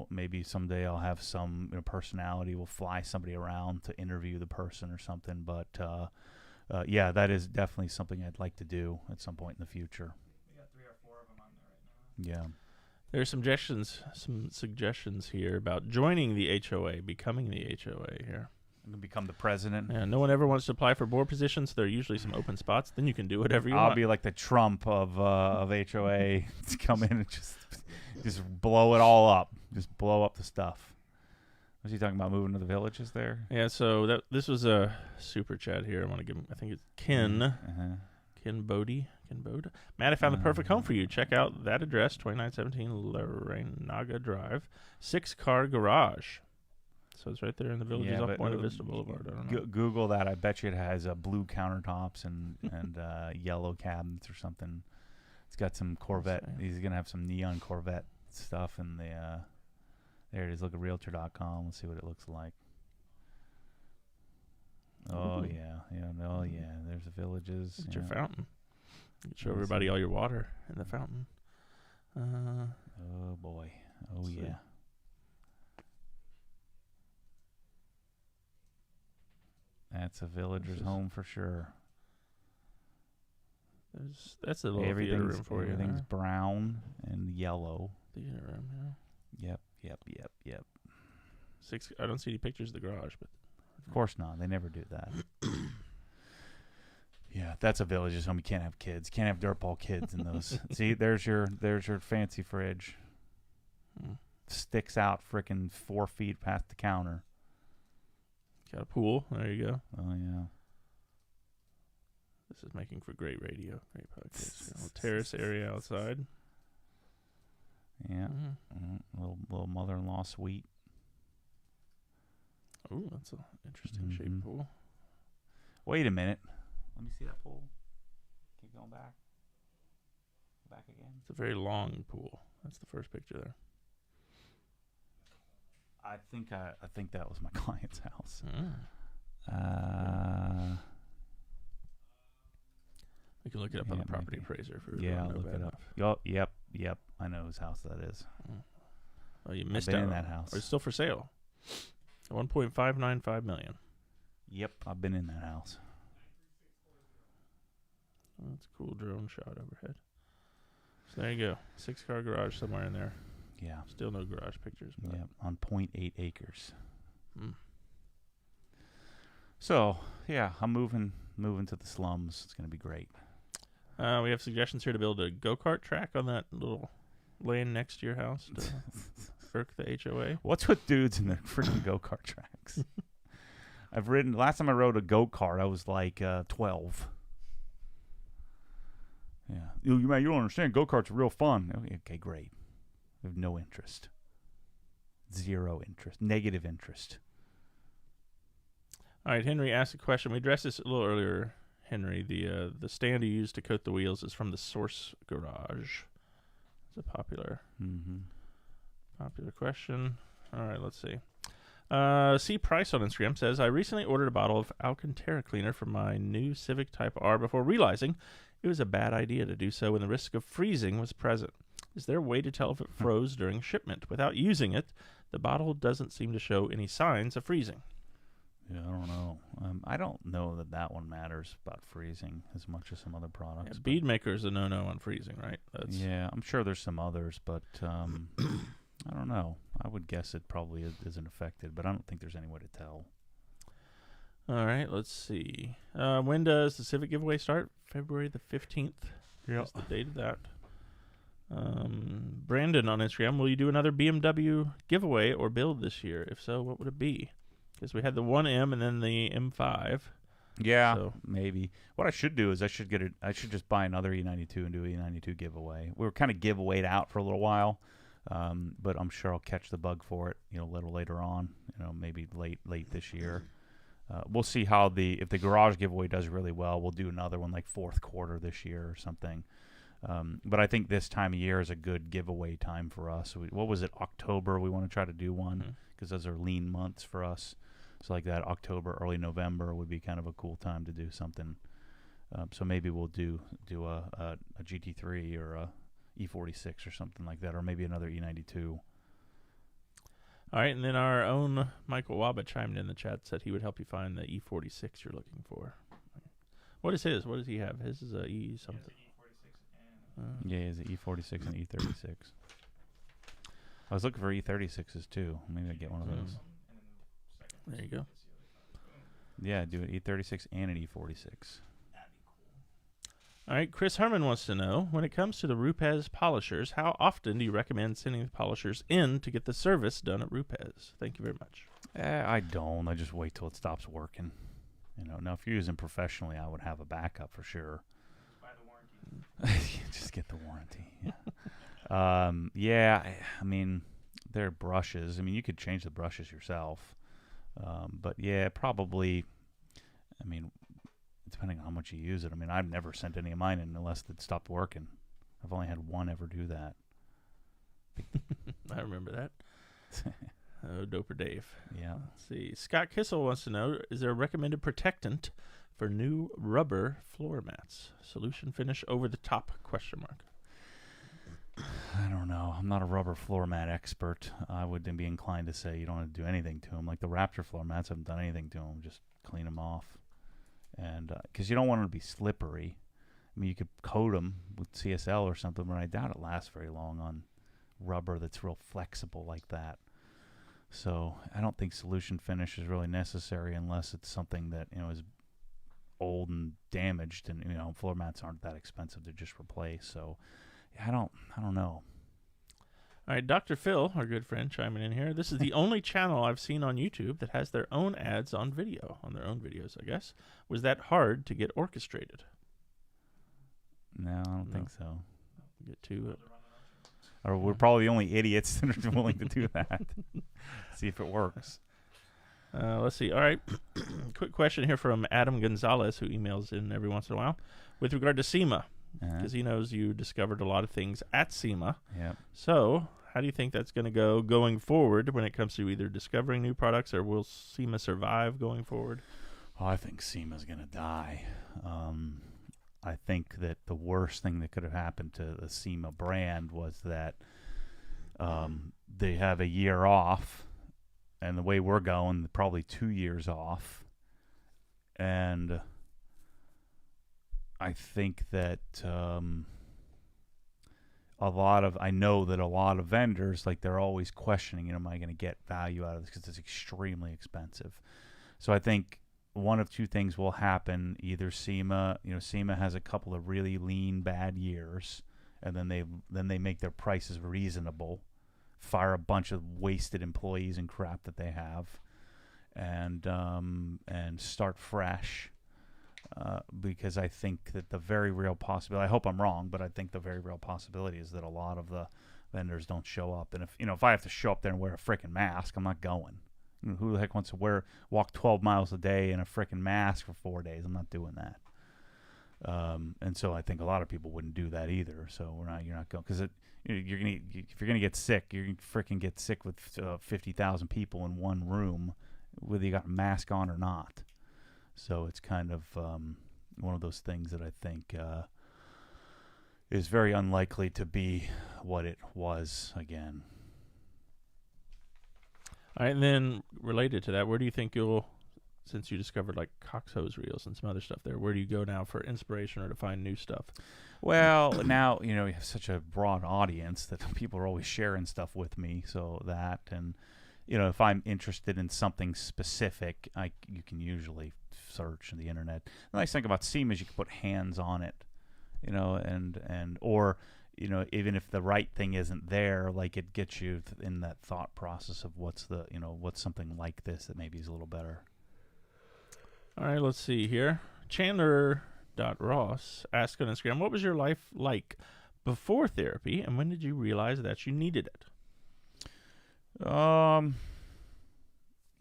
maybe someday I'll have some personality. We'll fly somebody around to interview the person or something, but yeah, that is definitely something I'd like to do at some point in the future. We got 3 or 4 of them on there right now. Yeah. There are some suggestions here about joining the HOA, becoming the HOA here. I'm going to become the president. Yeah, no one ever wants to apply for board positions. There are usually some open spots. Then you can do whatever you I'll want. be like the Trump of HOA to come in and just blow it all up. Just blow up the stuff. Was he talking about moving to the villages there? Yeah, so this was a super chat here. I want to give him, I think it's Ken. Ken Bodie. Matt, I found the perfect home for you. Check out that address, 2917 Laranaga Drive, 6-car garage. So it's right there in the villages off Buena Vista Boulevard. I don't know. Google that. I bet you it has blue countertops and yellow cabinets or something. It's got some Corvette. He's going to have some neon Corvette stuff in the... There it is. Look at Realtor.com. Let's see what it looks like. Oh, yeah. There's the villages. It's your fountain. You can show everybody all your water in the fountain. Oh, boy. Oh, yeah. That's a villager's This is- home for sure. That's a little theater Everything's room for you. everything's Huh? brown and yellow. Theater room, yeah. Yep. I don't see any pictures of the garage, but Of course not. They never do that. Yeah, that's a villager's home. You can't have kids. Can't have dirtball kids in those. See, there's your fancy fridge. Sticks out frickin' 4 feet past the counter. got a pool. There you go. Oh yeah. This is making for great radio, great podcast. Little terrace area outside. Yeah. Mhm. Little mother-in-law suite. Oh, that's an interesting shaped pool. Wait a minute. Let me see that pool. Keep going back. Back again. It's a very long pool. That's the first picture there. I think that was my client's house. We can look it up on Yeah, the property maybe. appraiser if we Yeah, want I'll to know look bad it up. Yep. I know whose house that is. Oh, you I've missed been out in on that it. house. Or it's still for sale. 1.595 million. Yep, I've been in that house. Oh, that's a cool drone shot overhead. So there you go. 6-car garage somewhere in there. Yeah. Still no garage pictures. But Yep, on 0.8 acres. Mm. So, yeah, I'm moving to the slums. It's going to be great. We have suggestions here to build a go-kart track on that little lane next to your house to irk the HOA. What's with dudes in the freaking go-kart tracks? Last time I rode a go-kart, I was like 12. Yeah. You don't understand. Go-karts are real fun. Okay, great. I have no interest. Zero interest. Negative interest. All right, Henry asked a question. We addressed this a little earlier, Henry. The stand you used to coat the wheels is from the Source Garage. It's a popular question. All right, let's see. C. Price on Instagram says, I recently ordered a bottle of Alcantara cleaner for my new Civic Type R before realizing it was a bad idea to do so when the risk of freezing was present. Is there a way to tell if it froze during shipment? Without using it, the bottle doesn't seem to show any signs of freezing. Yeah, I don't know. I don't know that one matters about freezing as much as some other products. Yeah, bead maker's a no-no on freezing, right? Yeah, I'm sure there's some others, but I don't know. I would guess it probably isn't affected, but I don't think there's any way to tell. All right, let's see. When does the Civic giveaway start? February the 15th. Yeah. That's the date of that. Brandon on Instagram, will you do another BMW giveaway or build this year? If so, what would it be? Because we had the 1M and then the M5. Yeah, So- maybe. What I should do is I should just buy another E92 and do an E92 giveaway. We were kind of giveawayed out for a little while, but I'm sure I'll catch the bug for it. A little later on. Maybe late this year. We'll see how if the garage giveaway does really well. We'll do another one like fourth quarter this year or something. But I think this time of year is a good giveaway time for us. What was it? October. We want to try to do one because those are lean months for us. So like that October, early November would be kind of a cool time to do something. So maybe we'll do a GT3 or a E46 or something like that, or maybe another E92. All right, and then our own Michael Waba chimed in the chat, said he would help you find the E46 you're looking for. What is his? What does he have? His is a E something. Yeah, it's an E46 and E36. I was looking for E36s too. Maybe I get one of those. There you go. Yeah, do an E36 and an E46. All right, Chris Herman wants to know, when it comes to the Rupes polishers, how often do you recommend sending the polishers in to get the service done at Rupes? Thank you very much. I don't. I just wait till it stops working. Now if you're using professionally, I would have a backup for sure. Buy the warranty. Just get the warranty. Yeah. Yeah. I mean, they're brushes. I mean, you could change the brushes yourself. But yeah, probably. I mean, depending on how much you use it. I mean, I've never sent any of mine in unless it stopped working. I've only had one ever do that. I remember that. Oh, Doper Dave. Yeah. Let's see. Scott Kissel wants to know, is there a recommended protectant for new rubber floor mats? Solution finish over the top, question mark. I don't know. I'm not a rubber floor mat expert. I would then be inclined to say you don't have to do anything to them. Like the Raptor floor mats, I haven't done anything to them. Just clean them off, and because you don't want them to be slippery. I mean, you could coat them with CSL or something, but I doubt it lasts very long on rubber that's real flexible like that. So I don't think solution finish is really necessary unless it's something that is old and damaged, and floor mats aren't that expensive to just replace. So I don't know. All right, Dr. Phil, our good friend, chiming in here. This is the only channel I've seen on YouTube that has their own ads on video, on their own videos, I guess. Was that hard to get orchestrated? No, I don't think so. Get to Or we're probably the only idiots that are willing to do that. See if it works. Let's see. All right. Quick question here from Adam Gonzalez, who emails in every once in a while, with regard to SEMA, because he knows you discovered a lot of things at SEMA. Yeah. So how do you think that's going to go going forward when it comes to either discovering new products, or will SEMA survive going forward? Oh, I think SEMA's going to die. I think that the worst thing that could have happened to the SEMA brand was that they have a year off, and the way we're going, probably 2 years off. And I think that I know that a lot of vendors, like, they're always questioning, am I going to get value out of this, because it's extremely expensive. So I think one of two things will happen. Either SEMA has a couple of really lean bad years, and then they make their prices reasonable, fire a bunch of wasted employees and crap that they have, and start fresh. Because I think that the very real possibility, I hope I'm wrong, but I think the very real possibility is that a lot of the vendors don't show up. And if I have to show up there and wear a freaking mask, I'm not going. Who the heck wants to walk 12 miles a day in a freaking mask for 4 days? I'm not doing that. And so I think a lot of people wouldn't do that either. So you're not going, because if you're gonna get sick, you're gonna freaking get sick with 50,000 people in one room, whether you got a mask on or not. So it's kind of one of those things that I think is very unlikely to be what it was again. All right, and then related to that, where do you think since you discovered like Cox hose reels and some other stuff there, where do you go now for inspiration or to find new stuff? Well, now, you have such a broad audience that people are always sharing stuff with me. So that, and, if I'm interested in something specific, you can usually search on the internet. The nice thing about SEMA is you can put hands on it, or even if the right thing isn't there, like, it gets you in that thought process of what's something like this that maybe is a little better. All right, let's see here. Chandler.Ross asked on Instagram, what was your life like before therapy, and when did you realize that you needed it? Well,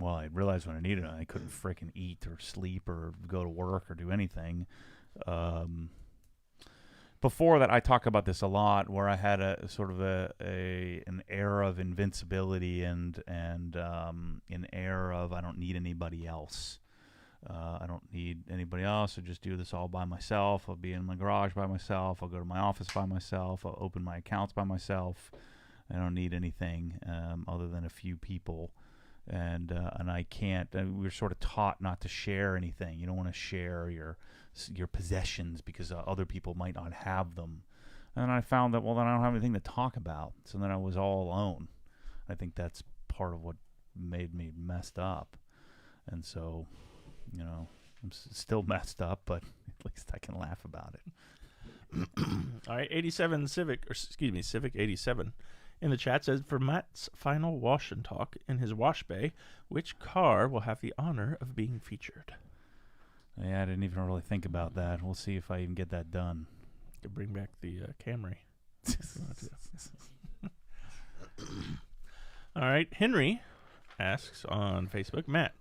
I realized when I needed it, I couldn't freaking eat or sleep or go to work or do anything. Before that, I talk about this a lot, where I had a sort of an air of invincibility and an air of I don't need anybody else. I don't need anybody else. I'll just do this all by myself. I'll be in my garage by myself. I'll go to my office by myself. I'll open my accounts by myself. I don't need anything other than a few people. And I can't. We're sort of taught not to share anything. You don't want to share your possessions because other people might not have them. And then I found that, then I don't have anything to talk about. So then I was all alone. I think that's part of what made me messed up. And so, I'm still messed up, but at least I can laugh about it. All right, Civic 87 in the chat says, for Matt's final wash and talk in his wash bay, which car will have the honor of being featured? Yeah, I didn't even really think about that. We'll see if I even get that done. To bring back the Camry. All right, Henry asks on Facebook, Matt,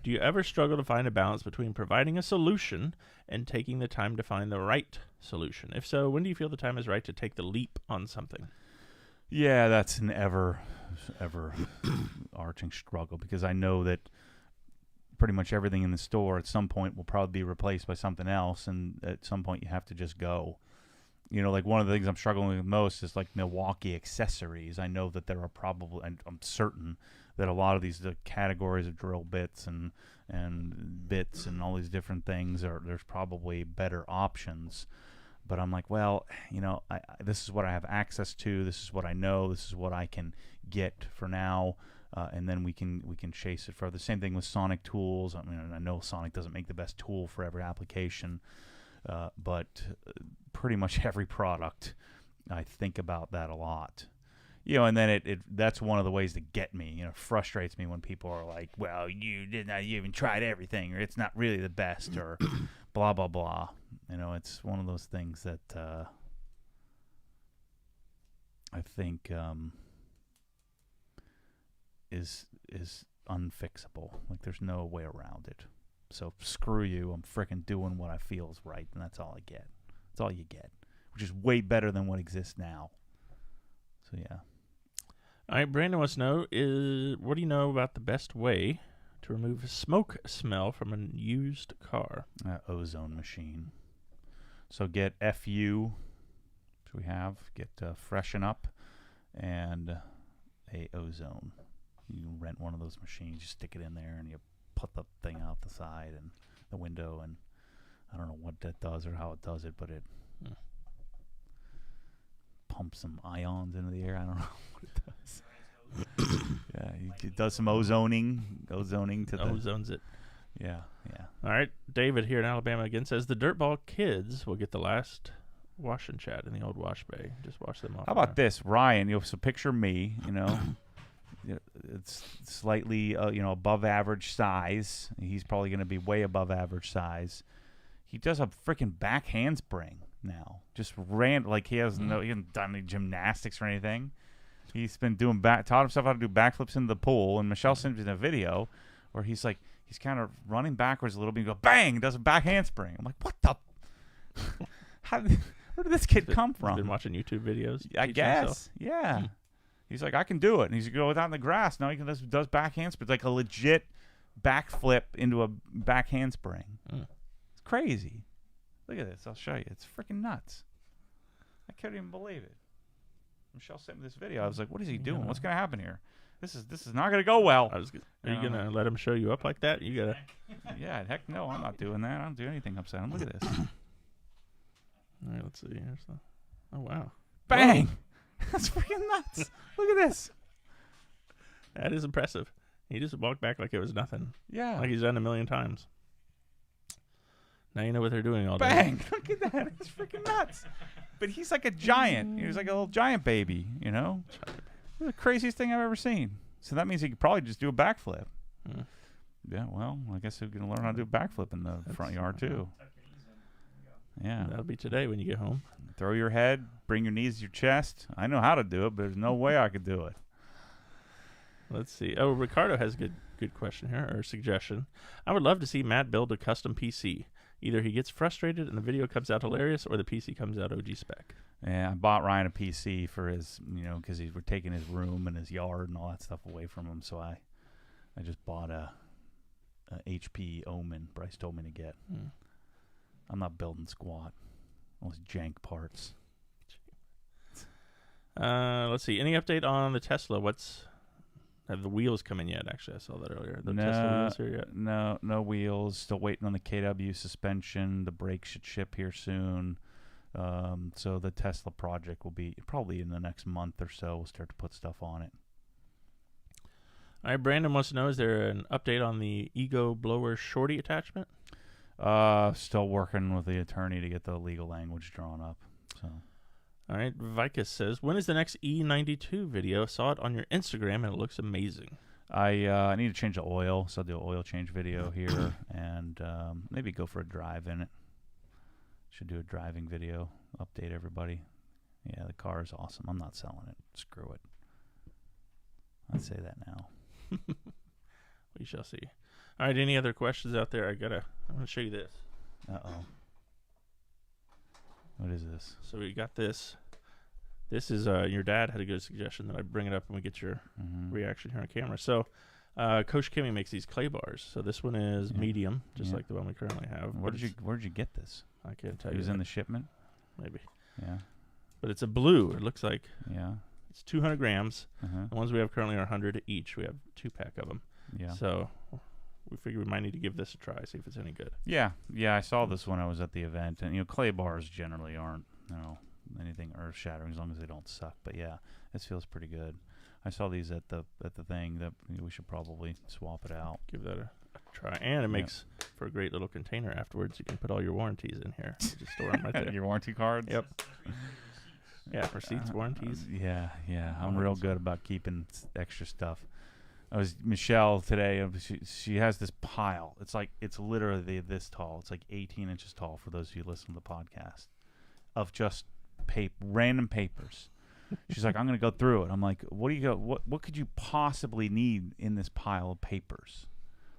do you ever struggle to find a balance between providing a solution and taking the time to find the right solution? If so, when do you feel the time is right to take the leap on something? Yeah, that's an ever arching struggle, because I know that pretty much everything in the store at some point will probably be replaced by something else, and at some point you have to just go. Like, one of the things I'm struggling with most is like Milwaukee accessories. I know that there are probably, and I'm certain that a lot of these categories of drill bits and bits and all these different things there's probably better options. But I'm like, well, this is what I have access to. This is what I know. This is what I can get for now, and then we can chase it further. Same thing with Sonic tools. I mean, I know Sonic doesn't make the best tool for every application, but pretty much every product, I think about that a lot. And then that's one of the ways to get me. Frustrates me when people are like, well, you even tried everything, or it's not really the best, or blah blah blah. It's one of those things that I think is unfixable. Like, there's no way around it. So screw you. I'm freaking doing what I feel is right, and that's all I get. That's all you get, which is way better than what exists now. So yeah. All right, Brandon wants to know, what do you know about the best way to remove smoke smell from a used car? Ozone machine. So get FU, which we have, get Freshen Up, and a ozone. You can rent one of those machines, you stick it in there, and you put the thing out the side and the window, and I don't know what that does or how it does it, but it pumps some ions into the air. I don't know what it does. Yeah, it does some ozoning to the... Ozones it. Yeah. All right, David here in Alabama again says the Dirtball kids will get the last wash and chat in the old wash bay. Just wash them off. How about this, Ryan? So picture me, it's slightly, above average size. He's probably going to be way above average size. He does a freaking back handspring now. Just ran like he hasn't done any gymnastics or anything. He's been taught himself how to do backflips into the pool. And Michelle sent me a video where he's kind of running backwards a little bit and go bang, does a back handspring. I'm like, what the? Where did this kid come from? Been watching YouTube videos. I guess. Yeah. He's like, I can do it. And he's going out in the grass. Now he does back handspring. It's like a legit backflip into a back handspring. It's crazy. Look at this. I'll show you. It's freaking nuts. I couldn't even believe it. Michelle sent me this video. I was like, what is he doing? What's going to happen here? This is not going to go well. Are you going to let him show you up like that? You got to. Yeah, heck no. I'm not doing that. I don't do anything upside down. Look at this. All right, let's see. Oh, wow. Bang! That's freaking nuts. Look at this. That is impressive. He just walked back like it was nothing. Yeah. Like he's done 1 million times. Now you know what they're doing all day. Bang! Look at that. It's freaking nuts. But he's like a giant. He's like a little giant baby, It's the craziest thing I've ever seen. So that means he could probably just do a backflip. Yeah, well, I guess he's going to learn how to do a backflip in the front yard, too. Yeah. That'll be today when you get home. Throw your head, bring your knees to your chest. I know how to do it, but there's no way I could do it. Let's see. Oh, Ricardo has a good question here, or suggestion. I would love to see Matt build a custom PC. Either he gets frustrated and the video comes out hilarious, or the PC comes out OG spec. Yeah, I bought Ryan a PC for his, because we're taking his room and his yard and all that stuff away from him. So I just bought a HP Omen. Bryce told me to get. I'm not building squat. All those jank parts. Let's see. Any update on the Tesla? Have the wheels come in yet? Actually, I saw that earlier. Tesla wheels here yet? No wheels. Still waiting on the KW suspension. The brakes should ship here soon. So the Tesla project will be probably in the next month or so. We'll start to put stuff on it. All right, Brandon wants to know, is there an update on the Ego Blower Shorty attachment? Still working with the attorney to get the legal language drawn up. So. All right, Vicus says, when is the next E92 video? Saw it on your Instagram, and it looks amazing. I need to change the oil, so I'll do an oil change video here, and maybe go for a drive in it. Should do a driving video, update everybody. Yeah, the car is awesome. I'm not selling it. Screw it. I'd say that now. We shall see. All right, any other questions out there? I'm going to show you this. Uh-oh. What is this? So we got this. This is your dad had a good suggestion that I bring it up when we get your reaction here on camera. So Coach Kimmy makes these clay bars. So this one is medium, just like the one we currently have. Where did you get this? I can't tell you. It was in the shipment? Maybe. Yeah. But it's a blue. It looks like. Yeah. It's 200 grams. Uh-huh. The ones we have currently are 100 each. We have 2-pack of them. Yeah. So we figure we might need to give this a try, see if it's any good. Yeah. I saw this when I was at the event, and clay bars generally aren't anything earth shattering as long as they don't suck. But yeah, this feels pretty good. I saw these at the thing that we should probably swap it out. Give that a try, and it makes for a great little container afterwards. You can put all your warranties in here. You just store them right there. Your warranty cards. Yep. Yeah, receipts, warranties. Yeah. I'm real good about keeping extra stuff. I was Michelle today. She has this pile. It's literally this tall. It's like 18 inches tall for those of you listening to the podcast, of just random papers. She's like, I'm gonna go through it. I'm like, what could you possibly need in this pile of papers?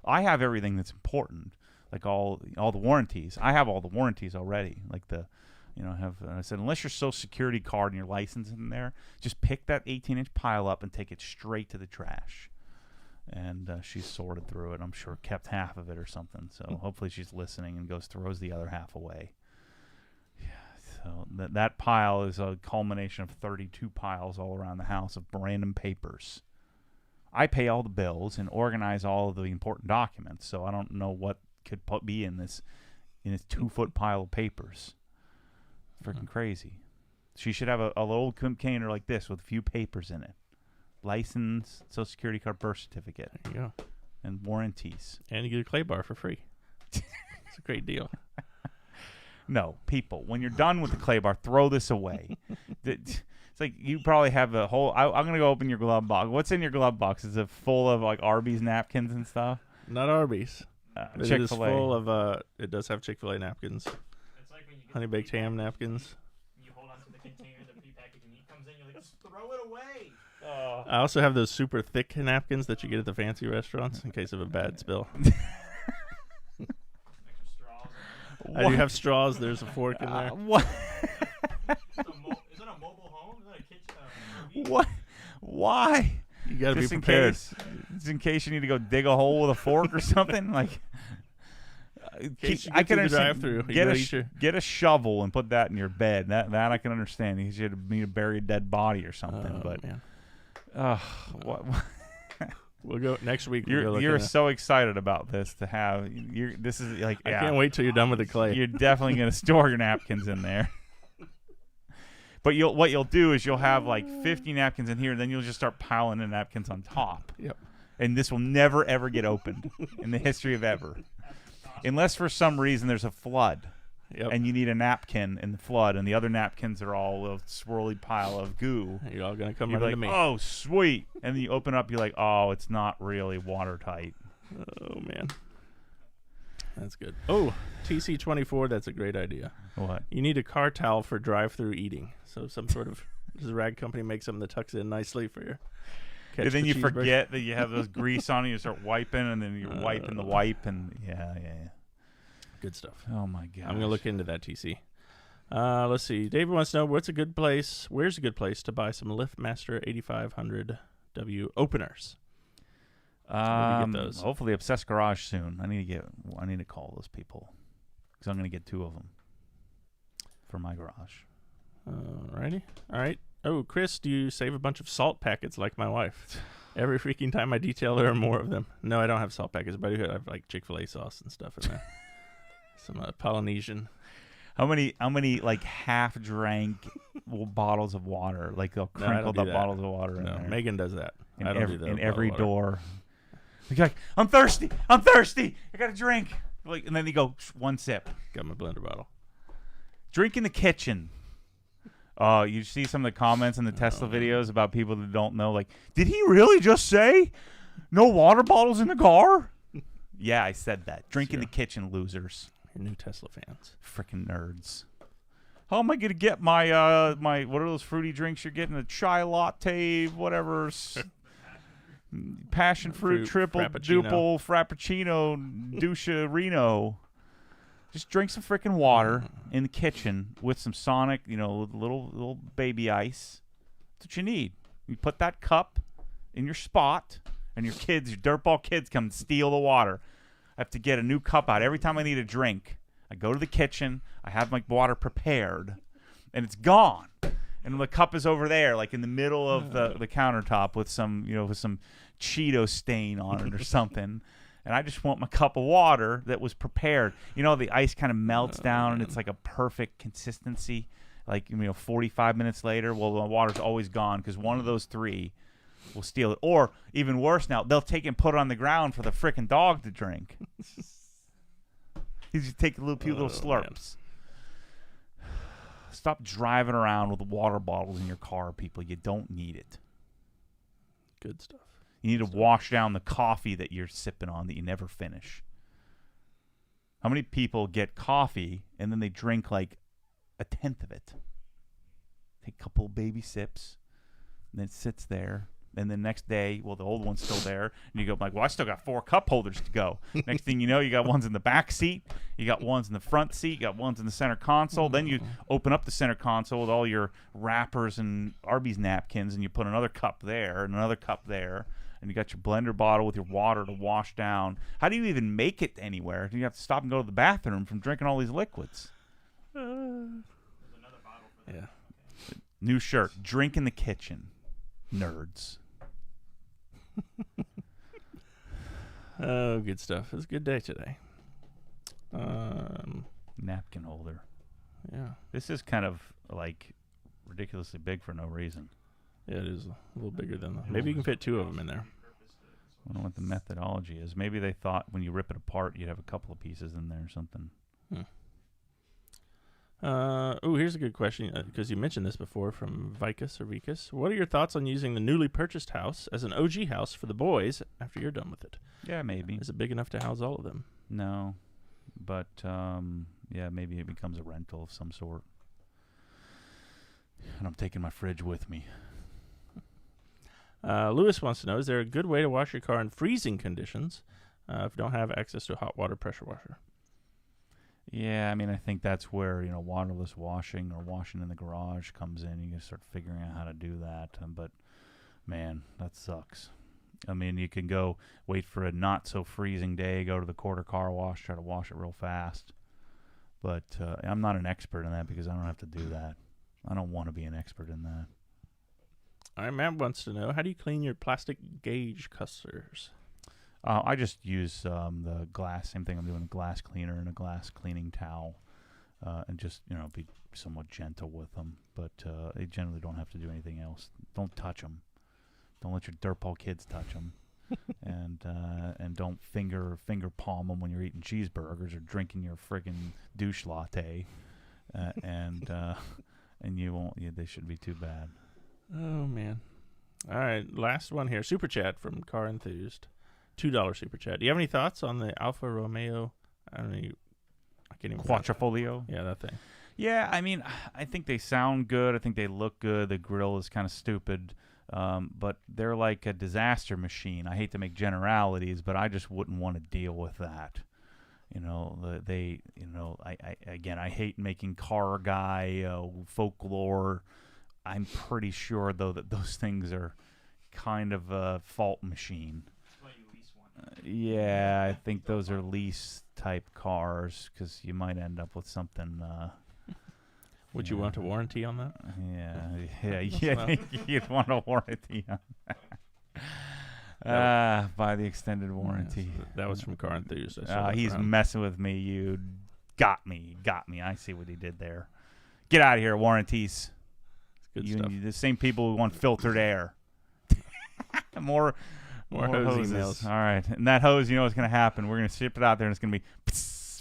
I have everything that's important, like all the warranties. I have all the warranties already. Like I said, unless your social security card and your license in there, just pick that 18-inch pile up and take it straight to the trash. And she sorted through it. I'm sure kept half of it or something. So hopefully she's listening and throws the other half away. So that pile is a culmination of 32 piles all around the house of random papers. I pay all the bills and organize all of the important documents, so I don't know what could be in this 2-foot pile of papers. Freaking crazy. She should have a little container like this with a few papers in it. License, social security card, birth certificate. There you go. And warranties. And you get a clay bar for free. It's a great deal. No, people, when you're done with the clay bar, throw this away. It's like you probably have a whole... I'm going to go open your glove box. What's in your glove box? Is it full of like Arby's napkins and stuff? Not Arby's. Chick-fil-A. It is full of... it does have Chick-fil-A napkins. It's like when you get Honey baked ham napkins. you hold on to the container, the prepackaged, and he comes in, you're like, just throw it away. I also have those super thick napkins that you get at the fancy restaurants in case of a bad spill. Extra straws. I do have straws. There's a fork in there. What? Is it a mobile home? Is that a kitchen? What? Why? You got to be Just prepared. just in case you need to go dig a hole with a fork or something. Like, I can understand. Get a shovel and put that in your bed. That I can understand. You should need to bury a dead body or something. But man. what? We'll go next week. You're so excited about this to have. This is like. I can't wait till you're done with the clay. You're definitely going to store your napkins in there. But what you'll do is you'll have like 50 napkins in here, and then you'll just start piling the napkins on top. Yep. And this will never ever get opened in the history of ever, unless for some reason there's a flood. Yep. And you need a napkin in the flood, and the other napkins are all a swirly pile of goo. You're all gonna come You're running like, to me. oh, sweet. And then you open up, you're like, oh, it's not really watertight. Oh man, that's good. Oh, TC24, that's a great idea. What? You need a car towel for drive-through eating. So some sort of a rag company makes something that tucks in nicely for your. And then you forget that you have those grease on you. You start wiping, and then you're wiping the wipe, and yeah. Good stuff. Oh my god. I'm gonna look into that, TC. Let's see. David wants to know where's a good place to buy some LiftMaster 8500W openers. Where do you get those? Hopefully, Obsessed Garage soon. I need to call those people because I'm gonna get 2 of them for my garage. Alrighty. All right. Oh, Chris, do you save a bunch of salt packets like my wife? Every freaking time I detail, there are more of them. No, I don't have salt packets, but I do have like Chick-fil-A sauce and stuff in there. Some Polynesian. How many like half drank bottles of water, like they'll crinkled up bottles of water in there? Megan does that. I don't do that. In every door. You're like, I'm thirsty. I got a drink. Like, and then you go 1 sip. Got my blender bottle. Drink in the kitchen. You see some of the comments in the Tesla videos about people that don't know. Like, did he really just say no water bottles in the car? Yeah, I said that. Drink in the kitchen, losers. You're new Tesla fans. Freaking nerds. How am I going to get my what are those fruity drinks you're getting? A chai latte, whatever. Passion fruit, triple, duple, frappuccino, douche-rino. Just drink some freaking water in the kitchen with some Sonic, little baby ice. That's what you need. You put that cup in your spot, and your dirtball kids come and steal the water. I have to get a new cup out every time I need a drink. I go to the kitchen. I have my water prepared, and it's gone. and the cup is over there, like in the middle of the countertop with some, with some Cheeto stain on it or something. And I just want my cup of water that was prepared. The ice kind of melts down, and it's like a perfect consistency. Like, 45 minutes later, well, the water's always gone because one of those three will steal it. Or, even worse now, they'll take it and put it on the ground for the frickin' dog to drink. You just take a few little slurps. Man. Stop driving around with water bottles in your car, people. You don't need it. Good stuff. You need to wash down the coffee that you're sipping on that you never finish. How many people get coffee and then they drink like a tenth of it? Take a couple baby sips, and then it sits there. And the next day, well, the old one's still there. And you go like, well, I still got 4 cup holders to go. Next thing you know, you got ones in the back seat. You got ones in the front seat. You got ones in the center console. Then you open up the center console with all your wrappers and Arby's napkins, and you put another cup there and another cup there. And you got your blender bottle with your water to wash down. How do you even make it anywhere? Do you have to stop and go to the bathroom from drinking all these liquids? There's another bottle for that. Yeah. New shirt. Drink in the kitchen. Nerds. Oh, good stuff. It was a good day today. Napkin holder. Yeah. This is kind of like ridiculously big for no reason. Yeah, it is a little bigger than maybe you can fit 2 of them in there. I don't know what the methodology is. Maybe they thought when you rip it apart, you'd have a couple of pieces in there or something. Here's a good question, because you mentioned this before from Vicus or Vicus. What are your thoughts on using the newly purchased house as an OG house for the boys after you're done with it? Yeah, maybe. Is it big enough to house all of them? No. But, yeah, maybe it becomes a rental of some sort. And I'm taking my fridge with me. Lewis wants to know, is there a good way to wash your car in freezing conditions if you don't have access to a hot water pressure washer? Yeah, I mean, I think that's where, waterless washing or washing in the garage comes in. You got to start figuring out how to do that. But, man, that sucks. I mean, you can go wait for a not-so-freezing day, go to the quarter car wash, try to wash it real fast. But I'm not an expert in that because I don't have to do that. I don't want to be an expert in that. All right, Matt wants to know, how do you clean your plastic gauge custers? I just use the glass, same thing I'm doing, a glass cleaner and a glass cleaning towel, and just, be somewhat gentle with them. But they generally don't have to do anything else. Don't touch them. Don't let your dirtball kids touch them. and don't finger palm them when you're eating cheeseburgers or drinking your friggin' douche latte. And you won't, they shouldn't be too bad. Oh, man. All right, last one here. Super chat from Car Enthused. $2 super chat. Do you have any thoughts on the Alfa Romeo? I can't even. Quattrofolio? Yeah, that thing. Yeah, I mean, I think they sound good. I think they look good. The grill is kind of stupid. But they're like a disaster machine. I hate to make generalities, but I just wouldn't want to deal with that. I hate making car guy folklore. I'm pretty sure, though, that those things are kind of a fault machine. That's why you lease one. Yeah, I think those are lease-type cars because you might end up with something. Would you want a warranty on that? Yeah. You'd want a warranty on that. Buy the extended warranty. Yes, that was from Car Enthused. He's messing with me. You got me. I see what he did there. Get out of here, warranties. Good stuff. The same people who want filtered air. more hose hoses. emails. All right. And that hose, you know what's going to happen. We're going to ship it out there, and it's going to be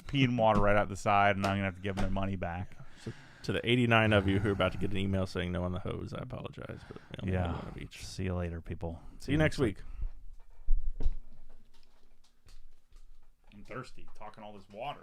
peeing water right out the side, and I'm going to have to give them their money back. So to the 89 of you who are about to get an email saying no on the hose, I apologize. But Yeah. one of each. See you later, people. See you next week. I'm thirsty, talking all this water.